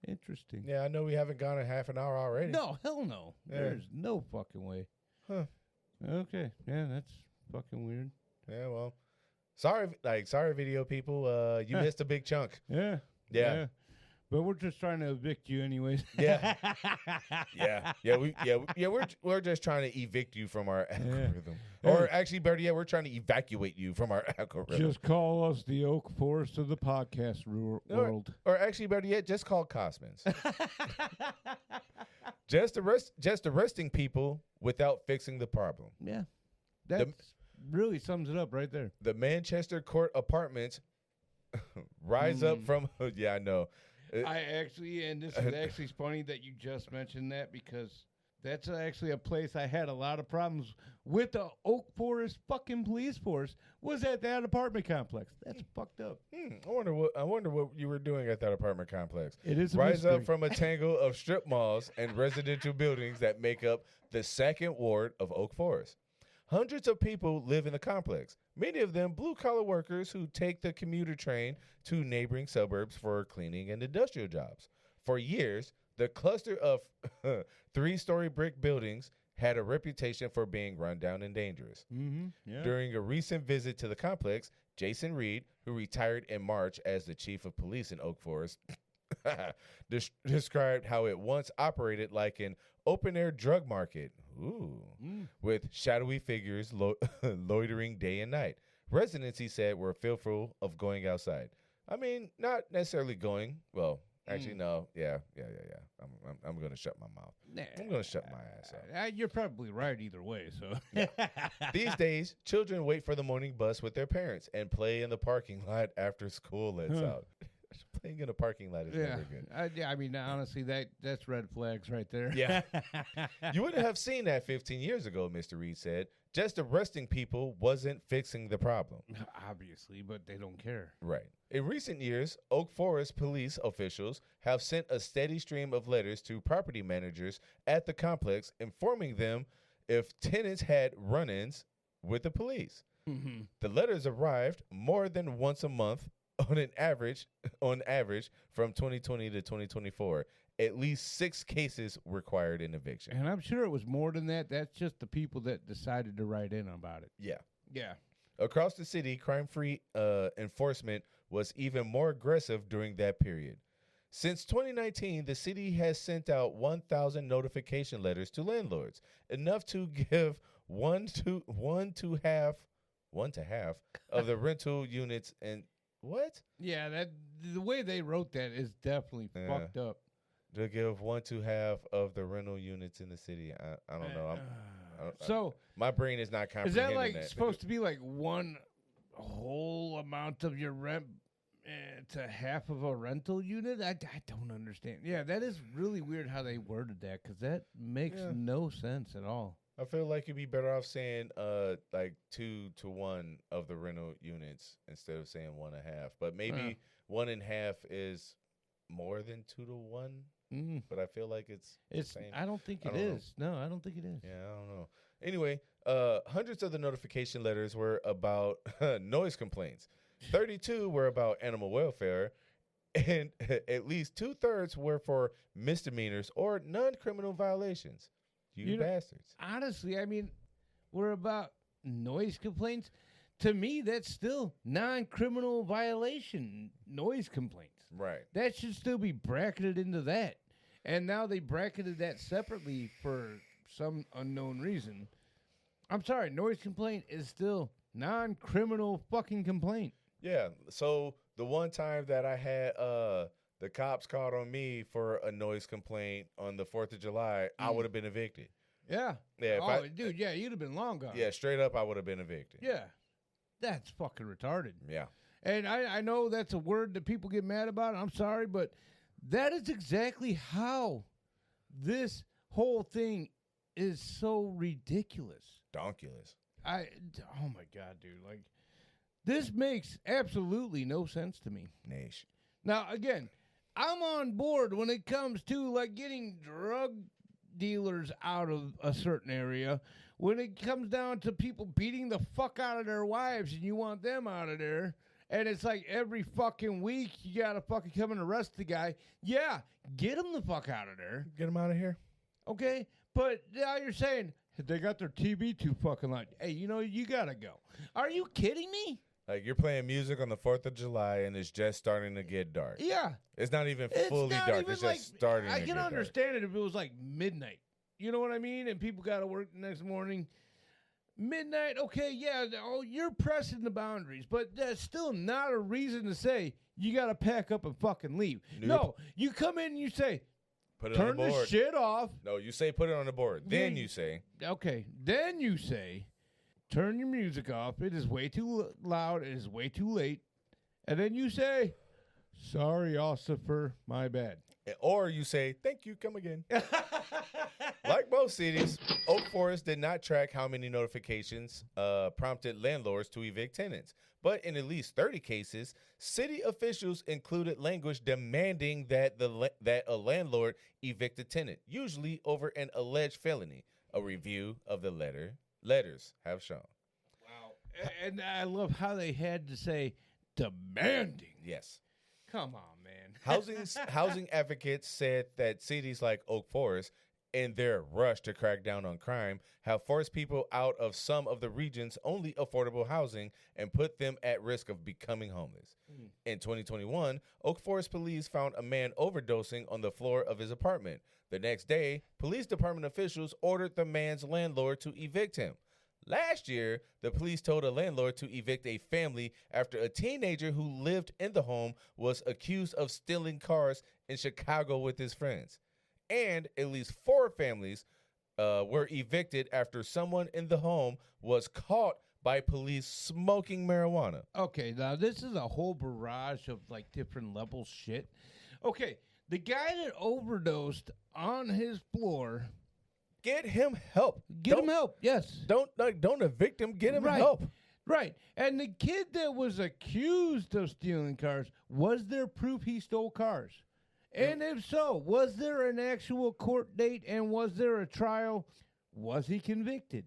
interesting. Yeah, I know we haven't gone a half an hour already. No, hell no. Yeah. There's no fucking way. Huh. Okay, yeah, that's fucking weird. Yeah, well, sorry, video people. You missed a big chunk. Yeah. Yeah. But we're just trying to evict you anyways. Yeah. We're just trying to evict you from our algorithm. Yeah. Or actually, better yet, we're trying to evacuate you from our algorithm. Just call us the Oak Forest of the podcast world. Or actually, better yet, just call Cosmans. just arresting people without fixing the problem. Yeah. That really sums it up right there. The Manchester court apartments rise up from. Yeah, I know. And this is actually funny that you just mentioned that because that's actually a place I had a lot of problems with. The Oak Forest fucking police force was at that apartment complex. That's fucked up. I wonder what you were doing at that apartment complex. It is a Rise mystery. up from a tangle of strip malls and residential buildings that make up the second ward of Oak Forest. Hundreds of people live in the complex, many of them blue-collar workers who take the commuter train to neighboring suburbs for cleaning and industrial jobs. For years, the cluster of three-story brick buildings had a reputation for being rundown and dangerous. Mm-hmm. Yeah. During a recent visit to the complex, Jason Reed, who retired in March as the chief of police in Oak Forest, described how it once operated like an open-air drug market. Ooh. With shadowy figures loitering day and night. Residents, he said, were fearful of going outside. I mean, not necessarily going. Well, actually, no. Yeah. I'm going to shut my mouth. I'm going to shut my ass up. You're probably right either way. So These days, children wait for the morning bus with their parents and play in the parking lot after school lets out. Playing in a parking lot is never good. I mean, honestly, that's red flags right there. Yeah. You wouldn't have seen that 15 years ago, Mr. Reed said. Just arresting people wasn't fixing the problem. Obviously, but they don't care. Right. In recent years, Oak Forest police officials have sent a steady stream of letters to property managers at the complex informing them if tenants had run-ins with the police. Mm-hmm. The letters arrived more than once a month on average, from 2020 to 2024, at least 6 cases required an eviction. And I'm sure it was more than that. That's just the people that decided to write in about it. Yeah. Yeah. Across the city, crime-free enforcement was even more aggressive during that period. Since 2019, the city has sent out 1,000 notification letters to landlords, enough to give one to half of the rental units. And what? Yeah, that the way they wrote that is definitely fucked up. To give 1 to half of the rental units in the city. I don't know. So my brain is not is comprehending that like that. supposed to be like one whole amount of your rent to half of a rental unit? I don't understand. Yeah, that is really weird how they worded that because that makes no sense at all. I feel like you'd be better off saying like 2 to 1 of the rental units instead of saying 1.5. But maybe 1.5 is more than 2 to 1. But I feel like it's the same. I don't think it is. No, I don't think it is. Yeah, I don't know. Anyway, hundreds of the notification letters were about noise complaints. 32 were about animal welfare, and at least 2/3 were for misdemeanors or non-criminal violations. You bastards. Honestly, I mean, we're about noise complaints. To me, that's still non-criminal violation noise complaints. Right. That should still be bracketed into that. And now they bracketed that separately for some unknown reason. I'm sorry, noise complaint is still non-criminal fucking complaint. Yeah. So the one time that I had the cops called on me for a noise complaint on the 4th of July, I would have been evicted. Yeah. Yeah. Dude, yeah, you'd have been long gone. Yeah, straight up, I would have been evicted. Yeah. That's fucking retarded. Yeah. And I know that's a word that people get mad about. I'm sorry, but that is exactly how this whole thing is so ridiculous. Donkulous. Oh my God, dude. Like, this makes absolutely no sense to me. Niche. Now, again, I'm on board when it comes to, like, getting drug dealers out of a certain area. When it comes down to people beating the fuck out of their wives and you want them out of there, and it's like every fucking week you gotta fucking come and arrest the guy. Yeah, get him the fuck out of there. Get him out of here. Okay? But now you're saying they got their TV too fucking loud. Hey, you gotta go. Are you kidding me? Like, you're playing music on the 4th of July and it's just starting to get dark. Yeah. It's not even It's fully not dark. even It's like, just starting to I get can dark. understand it if it was like midnight. You know what I mean? And people got to work the next morning. Midnight, okay, yeah, you're pressing the boundaries, but that's still not a reason to say you got to pack up and fucking leave. Nope. No, you come in and you say, Put it on turn the the board. shit off. No, you say put it on the board. Then you say. Okay, then you say, turn your music off. It is way too loud. It is way too late. And then you say, sorry, Ossifer, my bad. Or you say, thank you, come again. Like most cities, Oak Forest did not track how many notifications prompted landlords to evict tenants. But in at least 30 cases, city officials included language demanding that a landlord evict a tenant, usually over an alleged felony. A review of the letters have shown. Wow. And I love how they had to say demanding. Yes. Come on, man. Housing advocates said that cities like Oak Forest, in their rush to crack down on crime, have forced people out of some of the region's only affordable housing and put them at risk of becoming homeless. In 2021, Oak Forest police found a man overdosing on the floor of his apartment. The next day, police department officials ordered the man's landlord to evict him. Last year, the police told a landlord to evict a family after a teenager who lived in the home was accused of stealing cars in Chicago with his friends. And at least 4 families were evicted after someone in the home was caught by police smoking marijuana. Okay, now this is a whole barrage of like different level shit. Okay, the guy that overdosed on his floor. Get him help. Get him help, yes. Don't evict him. Get him help. Right. And the kid that was accused of stealing cars, was there proof he stole cars? And if so, was there an actual court date and was there a trial? Was he convicted?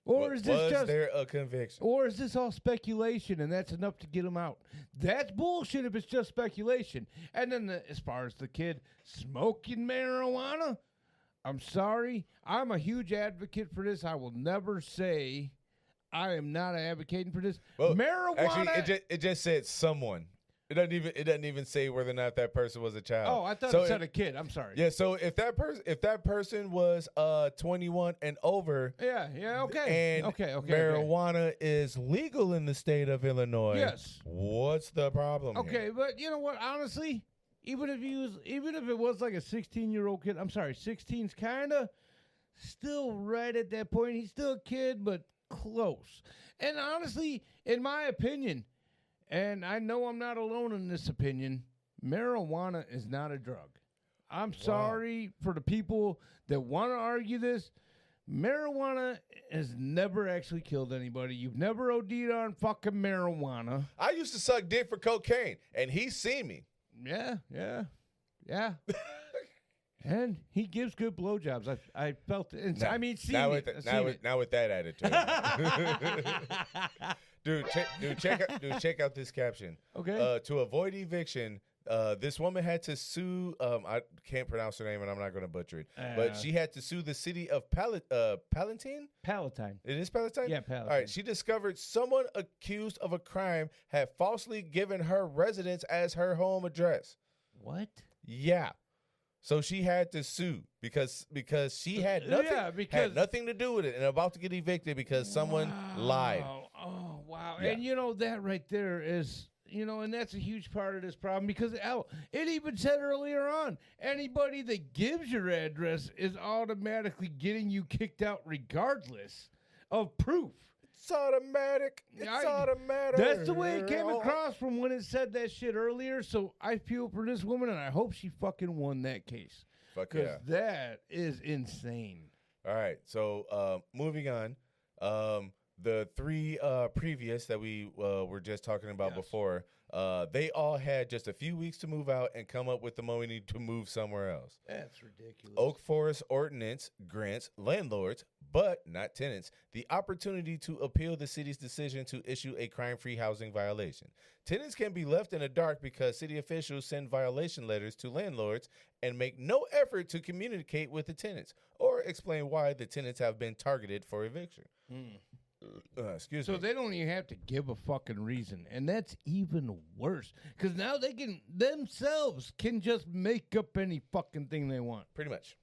Or is this just there a conviction? Or is this all speculation and that's enough to get him out? That's bullshit if it's just speculation. And then as far as the kid smoking marijuana, I'm sorry. I'm a huge advocate for this. I will never say I am not advocating for this. Well, marijuana. Actually, it just said someone. It doesn't even say whether or not that person was a child. Oh, I thought it said a kid. I'm sorry. Yeah, so if that person was 21 and over, okay. and okay. marijuana is legal in the state of Illinois. Yes. What's the problem? Okay, here? but you know what? Honestly, even if it was like a 16-year-old kid, I'm sorry, 16's kind of still right at that point. He's still a kid, but close. And honestly, in my opinion, and I know I'm not alone in this opinion, marijuana is not a drug. I'm sorry for the people that want to argue this. Marijuana has never actually killed anybody. You've never OD'd on fucking marijuana. I used to suck dick for cocaine, and he's seen me. Yeah. And he gives good blowjobs. I felt it. Now with that attitude. Check out this caption. Okay. To avoid eviction, this woman had to sue. I can't pronounce her name, and I'm not going to butcher it. But she had to sue the city of Palatine. Palatine. It is Palatine? Yeah, Palatine. All right. She discovered someone accused of a crime had falsely given her residence as her home address. What? Yeah. So she had to sue because she had nothing to do with it and about to get evicted because someone lied. Oh, wow. Yeah. And that right there is, and that's a huge part of this problem because it even said earlier on, anybody that gives your address is automatically getting you kicked out regardless of proof. It's automatic. Automatic. That's the way it came across from when it said that shit earlier. So I feel for this woman, and I hope she fucking won that case. Fuck yeah. That is insane. All right. So moving on. The three previous that we were just talking about before, they all had just a few weeks to move out and come up with the money to move somewhere else. That's ridiculous. Oak Forest Ordinance grants landlords, but not tenants, the opportunity to appeal the city's decision to issue a crime-free housing violation. Tenants can be left in the dark because city officials send violation letters to landlords and make no effort to communicate with the tenants or explain why the tenants have been targeted for eviction. Excuse me. So they don't even have to give a fucking reason, and that's even worse because now they themselves can just make up any fucking thing they want. Pretty much.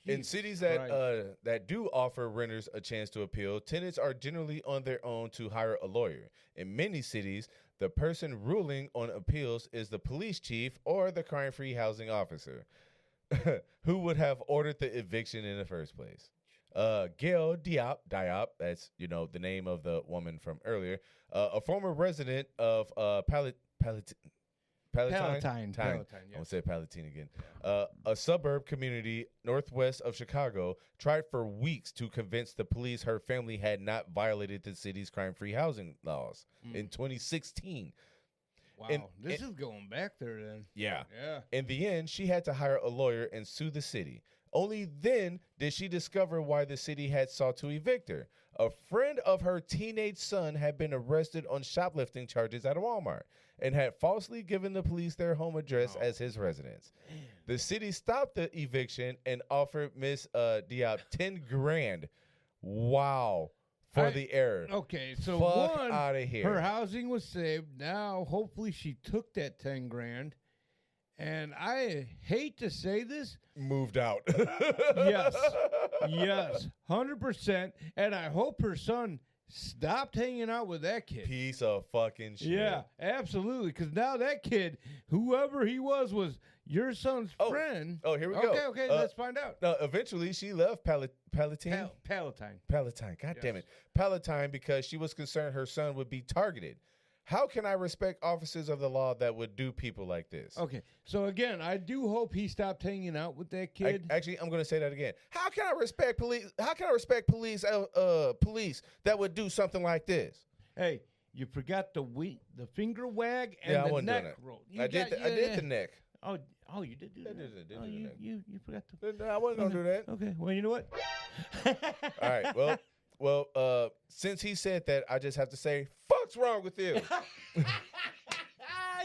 In cities that do offer renters a chance to appeal, tenants are generally on their own to hire a lawyer. In many cities, the person ruling on appeals is the police chief or the crime-free housing officer who would have ordered the eviction in the first place. Gail Diop, that's, the name of the woman from earlier, a former resident of Palatine. Palatine, I won't say Palatine again. A suburb community northwest of Chicago tried for weeks to convince the police her family had not violated the city's crime-free housing laws in 2016. Wow, this is going back there then. Yeah. Yeah. In the end, she had to hire a lawyer and sue the city. Only then did she discover why the city had sought to evict her. A friend of her teenage son had been arrested on shoplifting charges at a Walmart and had falsely given the police their home address as his residence. The city stopped the eviction and offered Miss Diop $10,000. Wow. For the error. Okay, so Fuck outta here. Her housing was saved. Now, hopefully, she took that $10,000. And I hate to say this. Moved out. Yes, 100%. And I hope her son stopped hanging out with that kid. Piece of fucking shit. Yeah, absolutely. Because now that kid, whoever he was your son's friend. Oh, here we go. Okay, let's find out. No, eventually she left Palatine. Palatine. God damn it. Palatine because she was concerned her son would be targeted. How can I respect officers of the law that would do people like this? Okay, so again, I do hope he stopped hanging out with that kid. Actually, I'm going to say that again. How can I respect police? How can I respect police that would do something like this? Hey, you forgot the finger wag and the neck roll. I did the neck. Oh, you did do that. You forgot I wasn't going to do that. Okay, well, you know what? All right, well. Well, since he said that, I just have to say, fuck's wrong with you?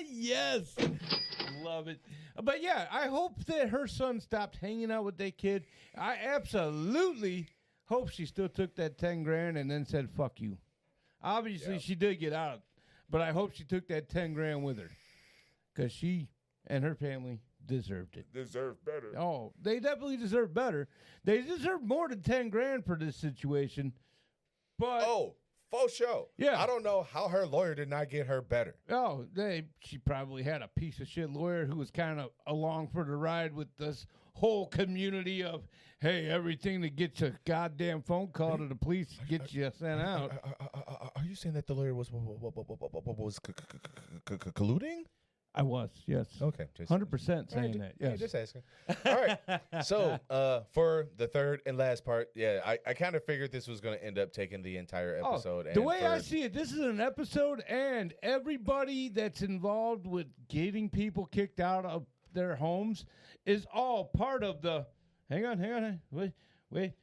Yes. Love it. But yeah, I hope that her son stopped hanging out with that kid. I absolutely hope she still took that 10 grand and then said, fuck you. Obviously, she did get out, but I hope she took that 10 grand with her because she and her family deserved it. Deserve better. Oh, they definitely deserve better. They deserve more than 10 grand for this situation. But for sure. Yeah. I don't know how her lawyer did not get her better. She probably had a piece of shit lawyer who was kind of along for the ride with this whole community of, hey, everything that gets a goddamn phone call to the police gets you sent out. Are you saying that the lawyer was colluding? I was, yes. Okay. 100% saying that, yes. Just asking. All right. So for the third and last part, I kind of figured this was going to end up taking the entire episode. The way I see it, this is an episode, and everybody that's involved with getting people kicked out of their homes is all part of the. Hang on. Wait.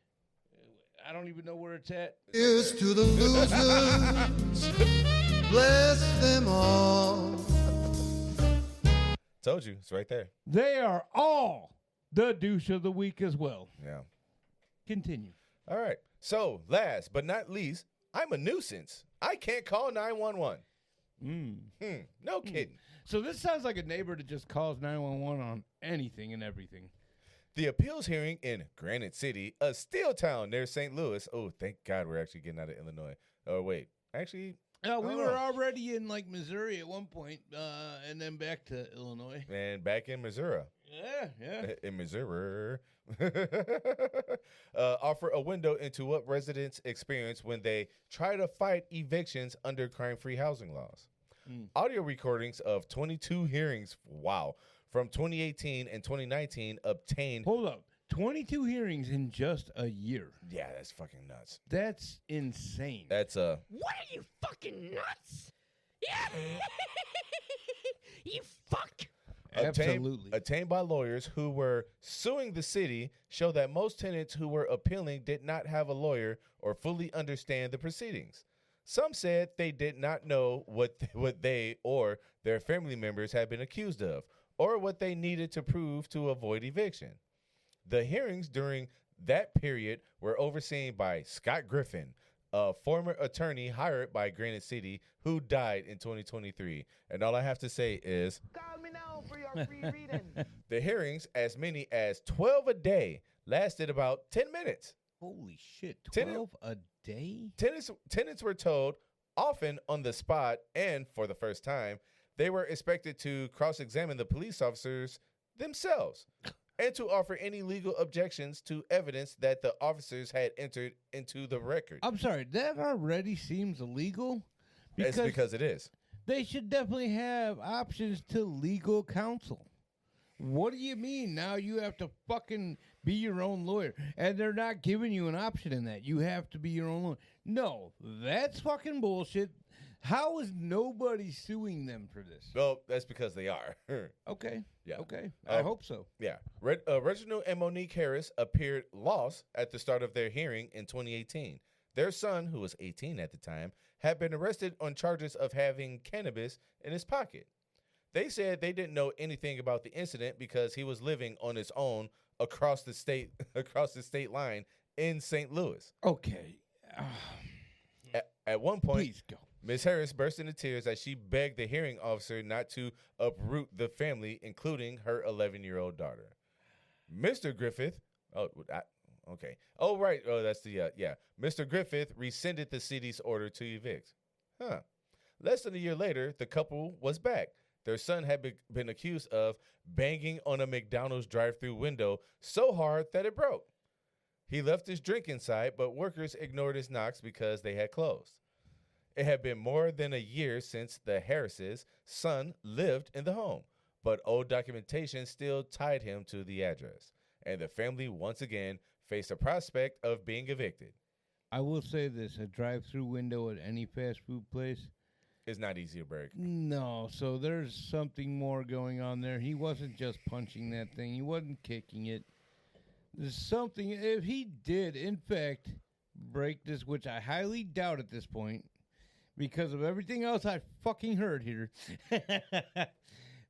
I don't even know where it's at. Here's to the losers. Bless them all. Told you, it's right there. They are all the douche of the week as well. Yeah. Continue. All right. So last but not least, I'm a nuisance. I can't call 911. No kidding. So this sounds like a neighbor that just calls 911 on anything and everything. The appeals hearing in Granite City, a steel town near St. Louis. Oh, thank God we're actually getting out of Illinois. Oh, wait. Actually, we were already in like Missouri at one point, and then back to Illinois. And back in Missouri. Yeah. In Missouri. Offer a window into what residents experience when they try to fight evictions under crime-free housing laws. Audio recordings of 22 hearings, from 2018 and 2019 obtained. Hold up. 22 hearings in just a year. Yeah, that's fucking nuts. That's insane. That's What are you fucking nuts? Yeah. You fuck. Absolutely. Obtained by lawyers who were suing the city show that most tenants who were appealing did not have a lawyer or fully understand the proceedings. Some said they did not know what they or their family members had been accused of, or what they needed to prove to avoid eviction. The hearings during that period were overseen by Scott Griffin, a former attorney hired by Granite City who died in 2023. And all I have to say is, Call me now for your free reading. the hearings, as many as 12 a day, lasted about 10 minutes. Holy shit. Tenant- 12 a day? Tenants were told, often on the spot and for the first time, they were expected to cross-examine the police officers themselves and to offer any legal objections to evidence that the officers had entered into the record. I'm sorry. That already seems illegal. It's because it is. They should definitely have options to legal counsel. What do you mean? Now you have to fucking be your own lawyer. And they're not giving you an option in that. You have to be your own lawyer. No, that's fucking bullshit. How is nobody suing them for this? Well, that's because they are. Okay. Yeah. Okay. I hope so. Yeah. Reginald and Monique Harris appeared lost at the start of their hearing in 2018. Their son, who was 18 at the time, had been arrested on charges of having cannabis in his pocket. They said they didn't know anything about the incident because he was living on his own across the state line in St. Louis. Okay. At one point, Please go. Ms. Harris burst into tears as she begged the hearing officer not to uproot the family, including her 11-year-old daughter. Mr. Griffith, okay. Oh, right. Oh, that's Mr. Griffith rescinded the city's order to evict. Less than a year later, the couple was back. Their son had been accused of banging on a McDonald's drive-thru window so hard that it broke. He left his drink inside, but workers ignored his knocks because they had closed. It had been more than a year since the Harrises' son lived in the home, but old documentation still tied him to the address, and the family once again faced the prospect of being evicted. I will say this, a drive-through window at any fast food place, It's not easy to break. no, so there's something more going on there. He wasn't just punching that thing. He wasn't kicking it. There's something, if he did, in fact, break this, which I highly doubt at this point, because of everything else I fucking heard here.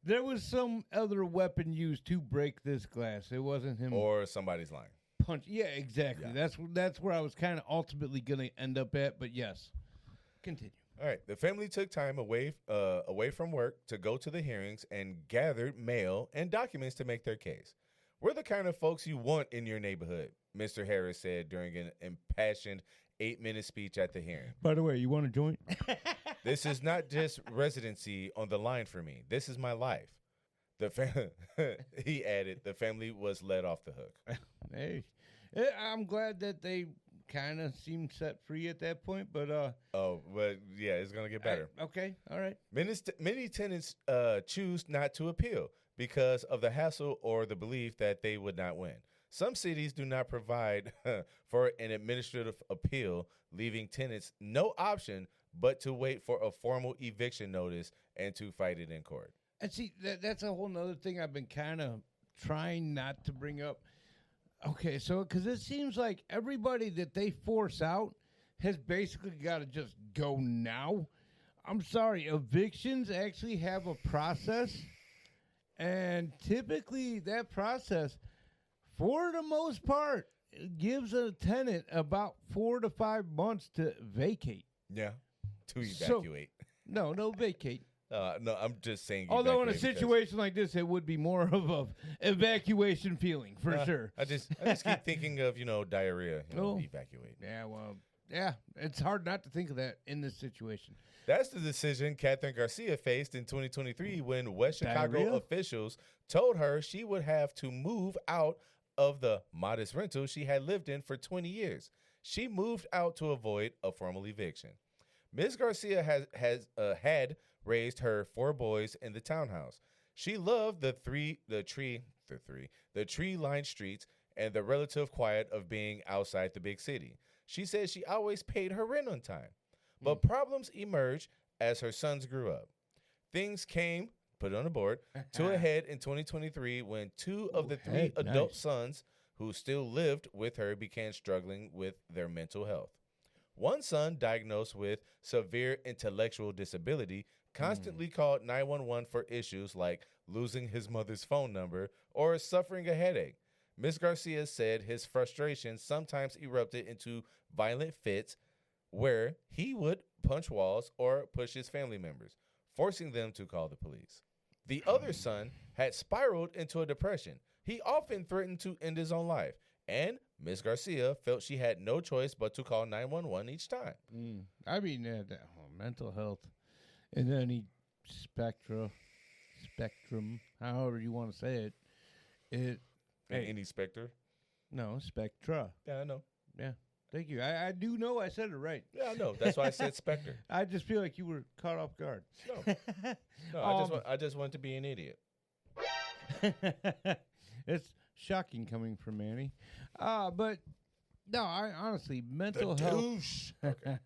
There was some other weapon used to break this glass. It wasn't him Or somebody's lying. punch. Yeah, exactly. Yeah. That's where I was kind of ultimately gonna end up at. But yes, continue. All right. The family took time away from work to go to the hearings and gathered mail and documents to make their case. We're the kind of folks you want in your neighborhood, Mr. Harris said during an impassioned 8-minute speech at the hearing. By the way, you want a joint? This is not just residency on the line for me. This is my life. He added, the family was let off the hook. Hey, I'm glad that they kind of seemed set free at that point, but But yeah, it's gonna get better. Okay, all right. Many tenants choose not to appeal because of the hassle or the belief that they would not win. Some cities do not provide for an administrative appeal, leaving tenants no option but to wait for a formal eviction notice and to fight it in court. And see, that's a whole nother thing I've been kind of trying not to bring up. Okay, so because it seems like everybody that they force out has basically got to just go now. I'm sorry, evictions actually have a process, and typically that process, for the most part, gives a tenant about 4 to 5 months to vacate. Yeah, to evacuate. No, vacate. No, I'm just saying. Although in a evacuate because- situation like this, it would be more of a evacuation feeling for sure. I just keep thinking of diarrhea. Oh. Evacuate. Yeah, well, yeah, it's hard not to think of that in this situation. That's the decision Catherine Garcia faced in 2023 when West Chicago Diarrhea? officials told her she would have to move out of the modest rental she had lived in for 20 years. She moved out to avoid a formal eviction. Ms. Garcia had raised her 4 boys in the townhouse. She loved the tree-lined streets and the relative quiet of being outside the big city. She said she always paid her rent on time. But problems emerged as her sons grew up. Things came, put it on the board, to a head in 2023 when 2 of the 3 adult sons who still lived with her began struggling with their mental health. One son, diagnosed with severe intellectual disability, constantly called 911 for issues like losing his mother's phone number or suffering a headache. Ms. Garcia said his frustration sometimes erupted into violent fits where he would punch walls or push his family members, forcing them to call the police. The other son had spiraled into a depression. He often threatened to end his own life, and Ms. Garcia felt she had no choice but to call 911 each time. I mean, mental health in any spectrum, however you want to say it. Any specter? No, spectra. Yeah, I know. Yeah, thank you. I do know I said it right. Yeah, I know. That's why I said specter. I just feel like you were caught off guard. No, I just want to be an idiot. It's shocking coming from Manny. But no, I honestly, mental health. Douche. Okay.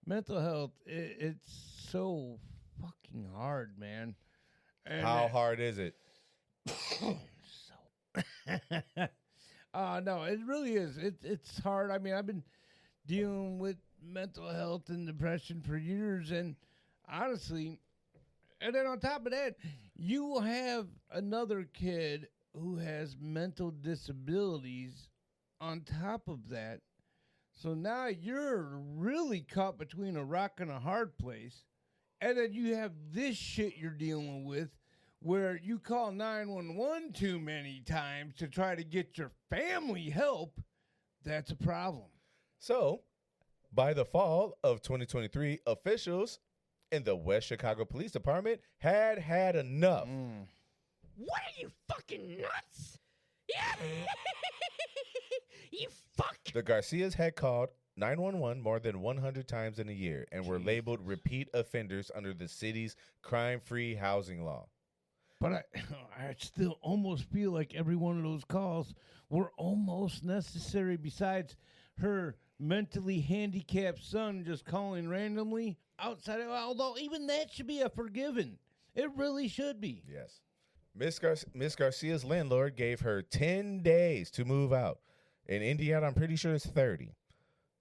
Mental health, it's so fucking hard, man. And How hard is it? no, it really is. It's hard. I mean, I've been dealing with mental health and depression for years, and honestly, and then on top of that, you will have another kid who has mental disabilities on top of that. So now you're really caught between a rock and a hard place. And then you have this shit you're dealing with where you call 911 too many times to try to get your family help. That's a problem. So, by the fall of 2023, officials in the West Chicago Police Department had enough. What are you fucking nuts? Yeah. You fuck. The Garcias had called 911 more than 100 times in a year and were labeled repeat offenders under the city's crime-free housing law. But I still almost feel like every one of those calls were almost necessary, besides her mentally handicapped son just calling randomly outside. Although even that should be a forgiven. It really should be. Yes. Miss Garcia's landlord gave her 10 days to move out. In Indiana, I'm pretty sure it's 30.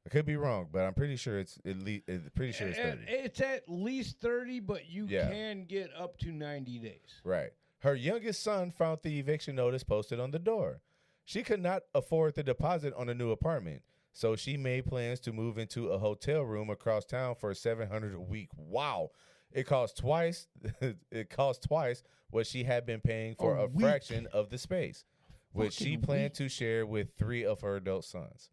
I could be wrong, but I'm pretty sure it's pretty sure it's 30. It's at least 30, but you Yeah. can get up to 90 days. Right. Her youngest son found the eviction notice posted on the door. She could not afford the deposit on a new apartment, so she made plans to move into a hotel room across town for $700 a week. Wow. It cost twice what she had been paying for a fraction of the space, which she planned to share with 3 of her adult sons.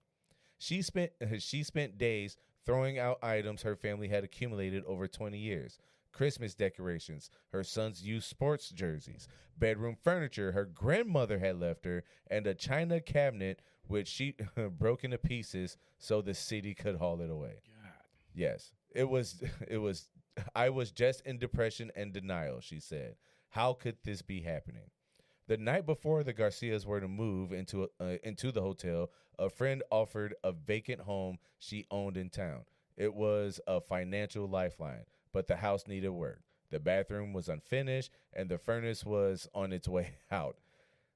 She spent days throwing out items her family had accumulated over 20 years. Christmas decorations, her son's used sports jerseys, bedroom furniture her grandmother had left her, and a china cabinet which she broke into pieces so the city could haul it away. God. Yes, it was. I was just in depression and denial, she said. How could this be happening? The night before the Garcias were to move into the hotel, a friend offered a vacant home she owned in town. It was a financial lifeline, but the house needed work. The bathroom was unfinished, and the furnace was on its way out.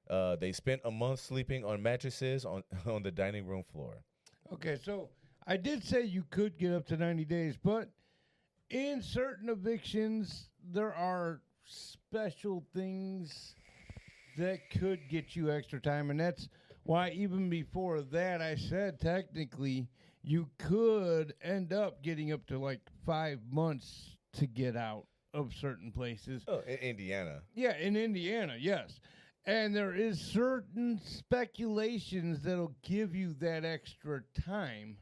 They spent a month sleeping on mattresses on the dining room floor. Okay, so I did say you could get up to 90 days, but in certain evictions, there are special things that could get you extra time, and that's why even before that I said technically you could end up getting up to like 5 months to get out of certain places. Oh, in Indiana. Yeah, in Indiana, yes. And there is certain speculations that'll give you that extra time,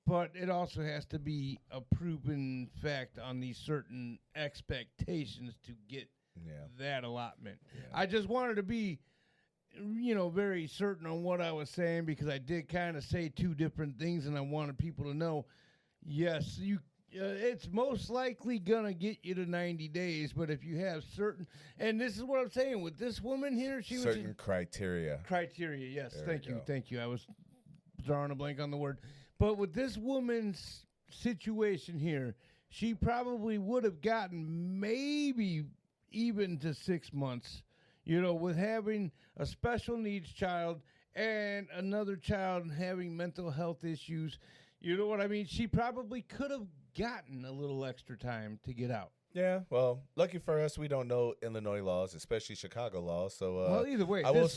but it also has to be a proven fact on these certain expectations to get that allotment. Yeah. I just wanted to be, very certain on what I was saying because I did kind of say 2 different things, and I wanted people to know, yes, it's most likely going to get you to 90 days, but if you have certain, and this is what I'm saying, with this woman here, she was certain criteria. Criteria, yes. Thank you. I was drawing a blank on the word. But with this woman's situation here, she probably would have gotten maybe even to 6 months, with having a special needs child and another child having mental health issues. You know what I mean? She probably could have gotten a little extra time to get out. Yeah, well, lucky for us, we don't know Illinois laws, especially Chicago laws. So, well, either way, I will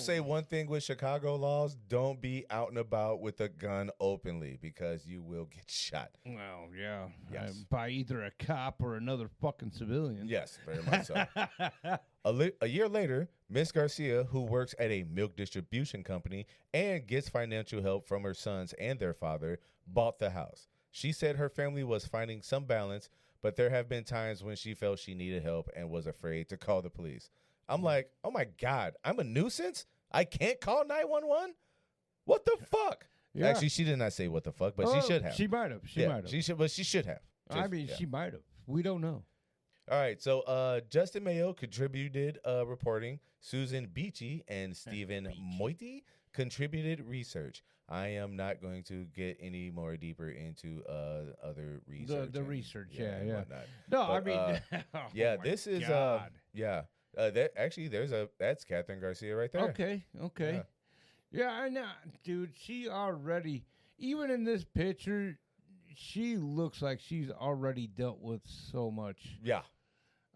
say one thing with Chicago laws: don't be out and about with a gun openly because you will get shot. Well, yeah, yes, by either a cop or another fucking civilian. Yes, very much so. A year later, Miss Garcia, who works at a milk distribution company and gets financial help from her sons and their father, bought the house. She said her family was finding some balance, but there have been times when she felt she needed help and was afraid to call the police. I'm like, oh my God, I'm a nuisance? I can't call 911? What the fuck? Yeah. Actually, she did not say what the fuck, but she should have. She might have. She might have. But she should have. She might have. We don't know. All right, so Justin Mayo contributed reporting. Susan Beachy and Stephen Moiti contributed research. I am not going to get any more deeper into other research. The research, yeah. Whatnot. No, but, I mean, this is that's Catherine Garcia right there. Okay. Yeah, I know, dude. She already, even in this picture, she looks like she's already dealt with so much. Yeah.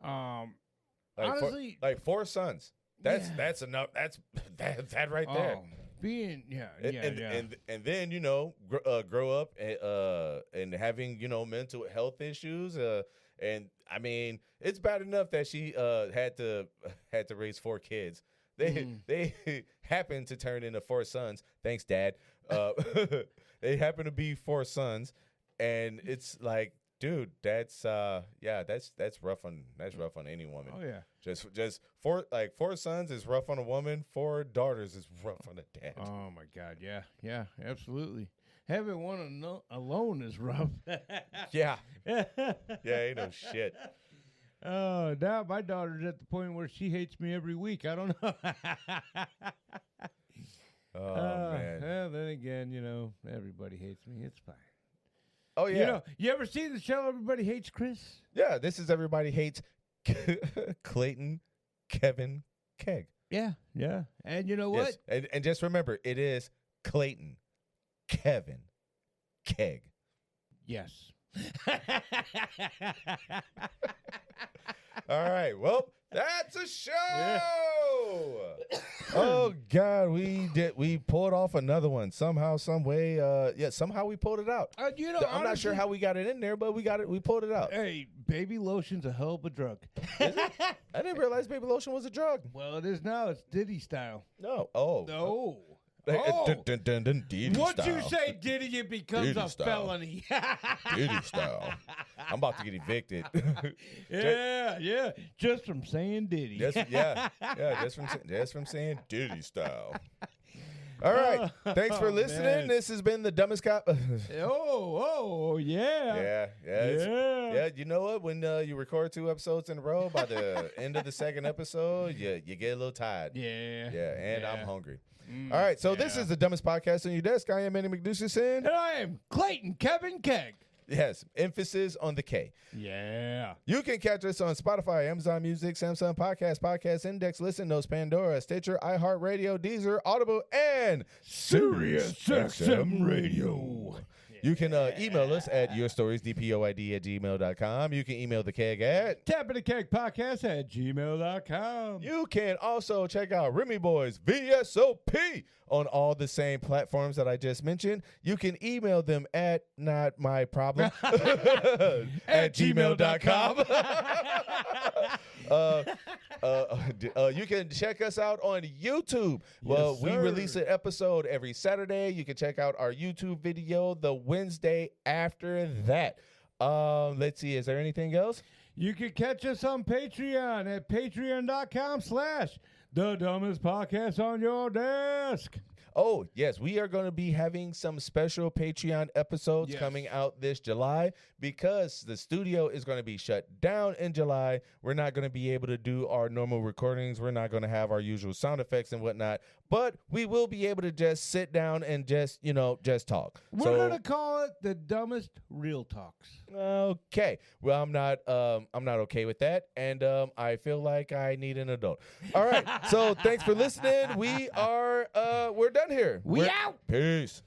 Honestly, 4 sons. That's enough. That's that right there. And then grow up and having mental health issues. And I mean, it's bad enough that she had to raise 4 kids. They happen to turn into 4 sons. Thanks, Dad. They happen to be 4 sons, and it's like, dude, that's rough on any woman. Oh yeah. Just 4 sons is rough on a woman. 4 daughters is rough on a dad. Oh my God, yeah, absolutely. Having one alone is rough. Yeah, ain't no shit. Oh, now my daughter's at the point where she hates me every week. I don't know. Oh man. Well, then again, everybody hates me. It's fine. Oh yeah. You ever see the show Everybody Hates Chris? Yeah, this is Everybody Hates Clayton Kevin Keg. Yeah. And you know what? Yes. And just remember, it is Clayton, Kevin, Keg. Yes. All right. Well, that's a show. Oh God, we pulled off another one somehow, some way. Somehow we pulled it out. You know, I'm not sure how we got it in there, but we got it. We pulled it out. Hey, baby lotion's a hell of a drug. I didn't realize baby lotion was a drug. Well, it is now. It's Diddy style. No. Oh. No. Diddy Once style. you say Diddy, it becomes Diddy a style. felony. Diddy style. I'm about to get evicted. Yeah. Just from saying Diddy. Just from saying Diddy style. All right. Thanks for listening. Man. This has been the dumbest cop. Yeah. Yeah. You know what? When you record 2 episodes in a row, by the end of the second episode, you get a little tired. Yeah. And I'm hungry. All right. So this is the dumbest podcast on your desk. I am Manny McDoucheson. And I am Clayton Kevin Keg. Yes. Emphasis on the K. Yeah. You can catch us on Spotify, Amazon Music, Samsung Podcast Index, Listen Notes, Pandora, Stitcher, iHeartRadio, Deezer, Audible, and Sirius XM Radio. You can email us at yourstoriesdpoid@gmail.com. You can email the keg at Tapping the Keg Podcast at gmail.com. You can also check out Remy Boys VSOP on all the same platforms that I just mentioned. You can email them at notmyproblem at gmail.com. You can check us out on YouTube. Well, we release an episode every Saturday. You can check out our YouTube video the Wednesday after that. Let's see. Is there anything else? You can catch us on Patreon at patreon.com/the dumbest podcast on your desk. Oh, yes. We are going to be having some special Patreon episodes coming out this July because the studio is going to be shut down in July. We're not going to be able to do our normal recordings. We're not going to have our usual sound effects and whatnot, but we will be able to just sit down and just talk. We're going to call it the dumbest real talks. Okay. Well, I'm not okay with that, and I feel like I need an adult. All right. So thanks for listening. We're done here. We out. Peace.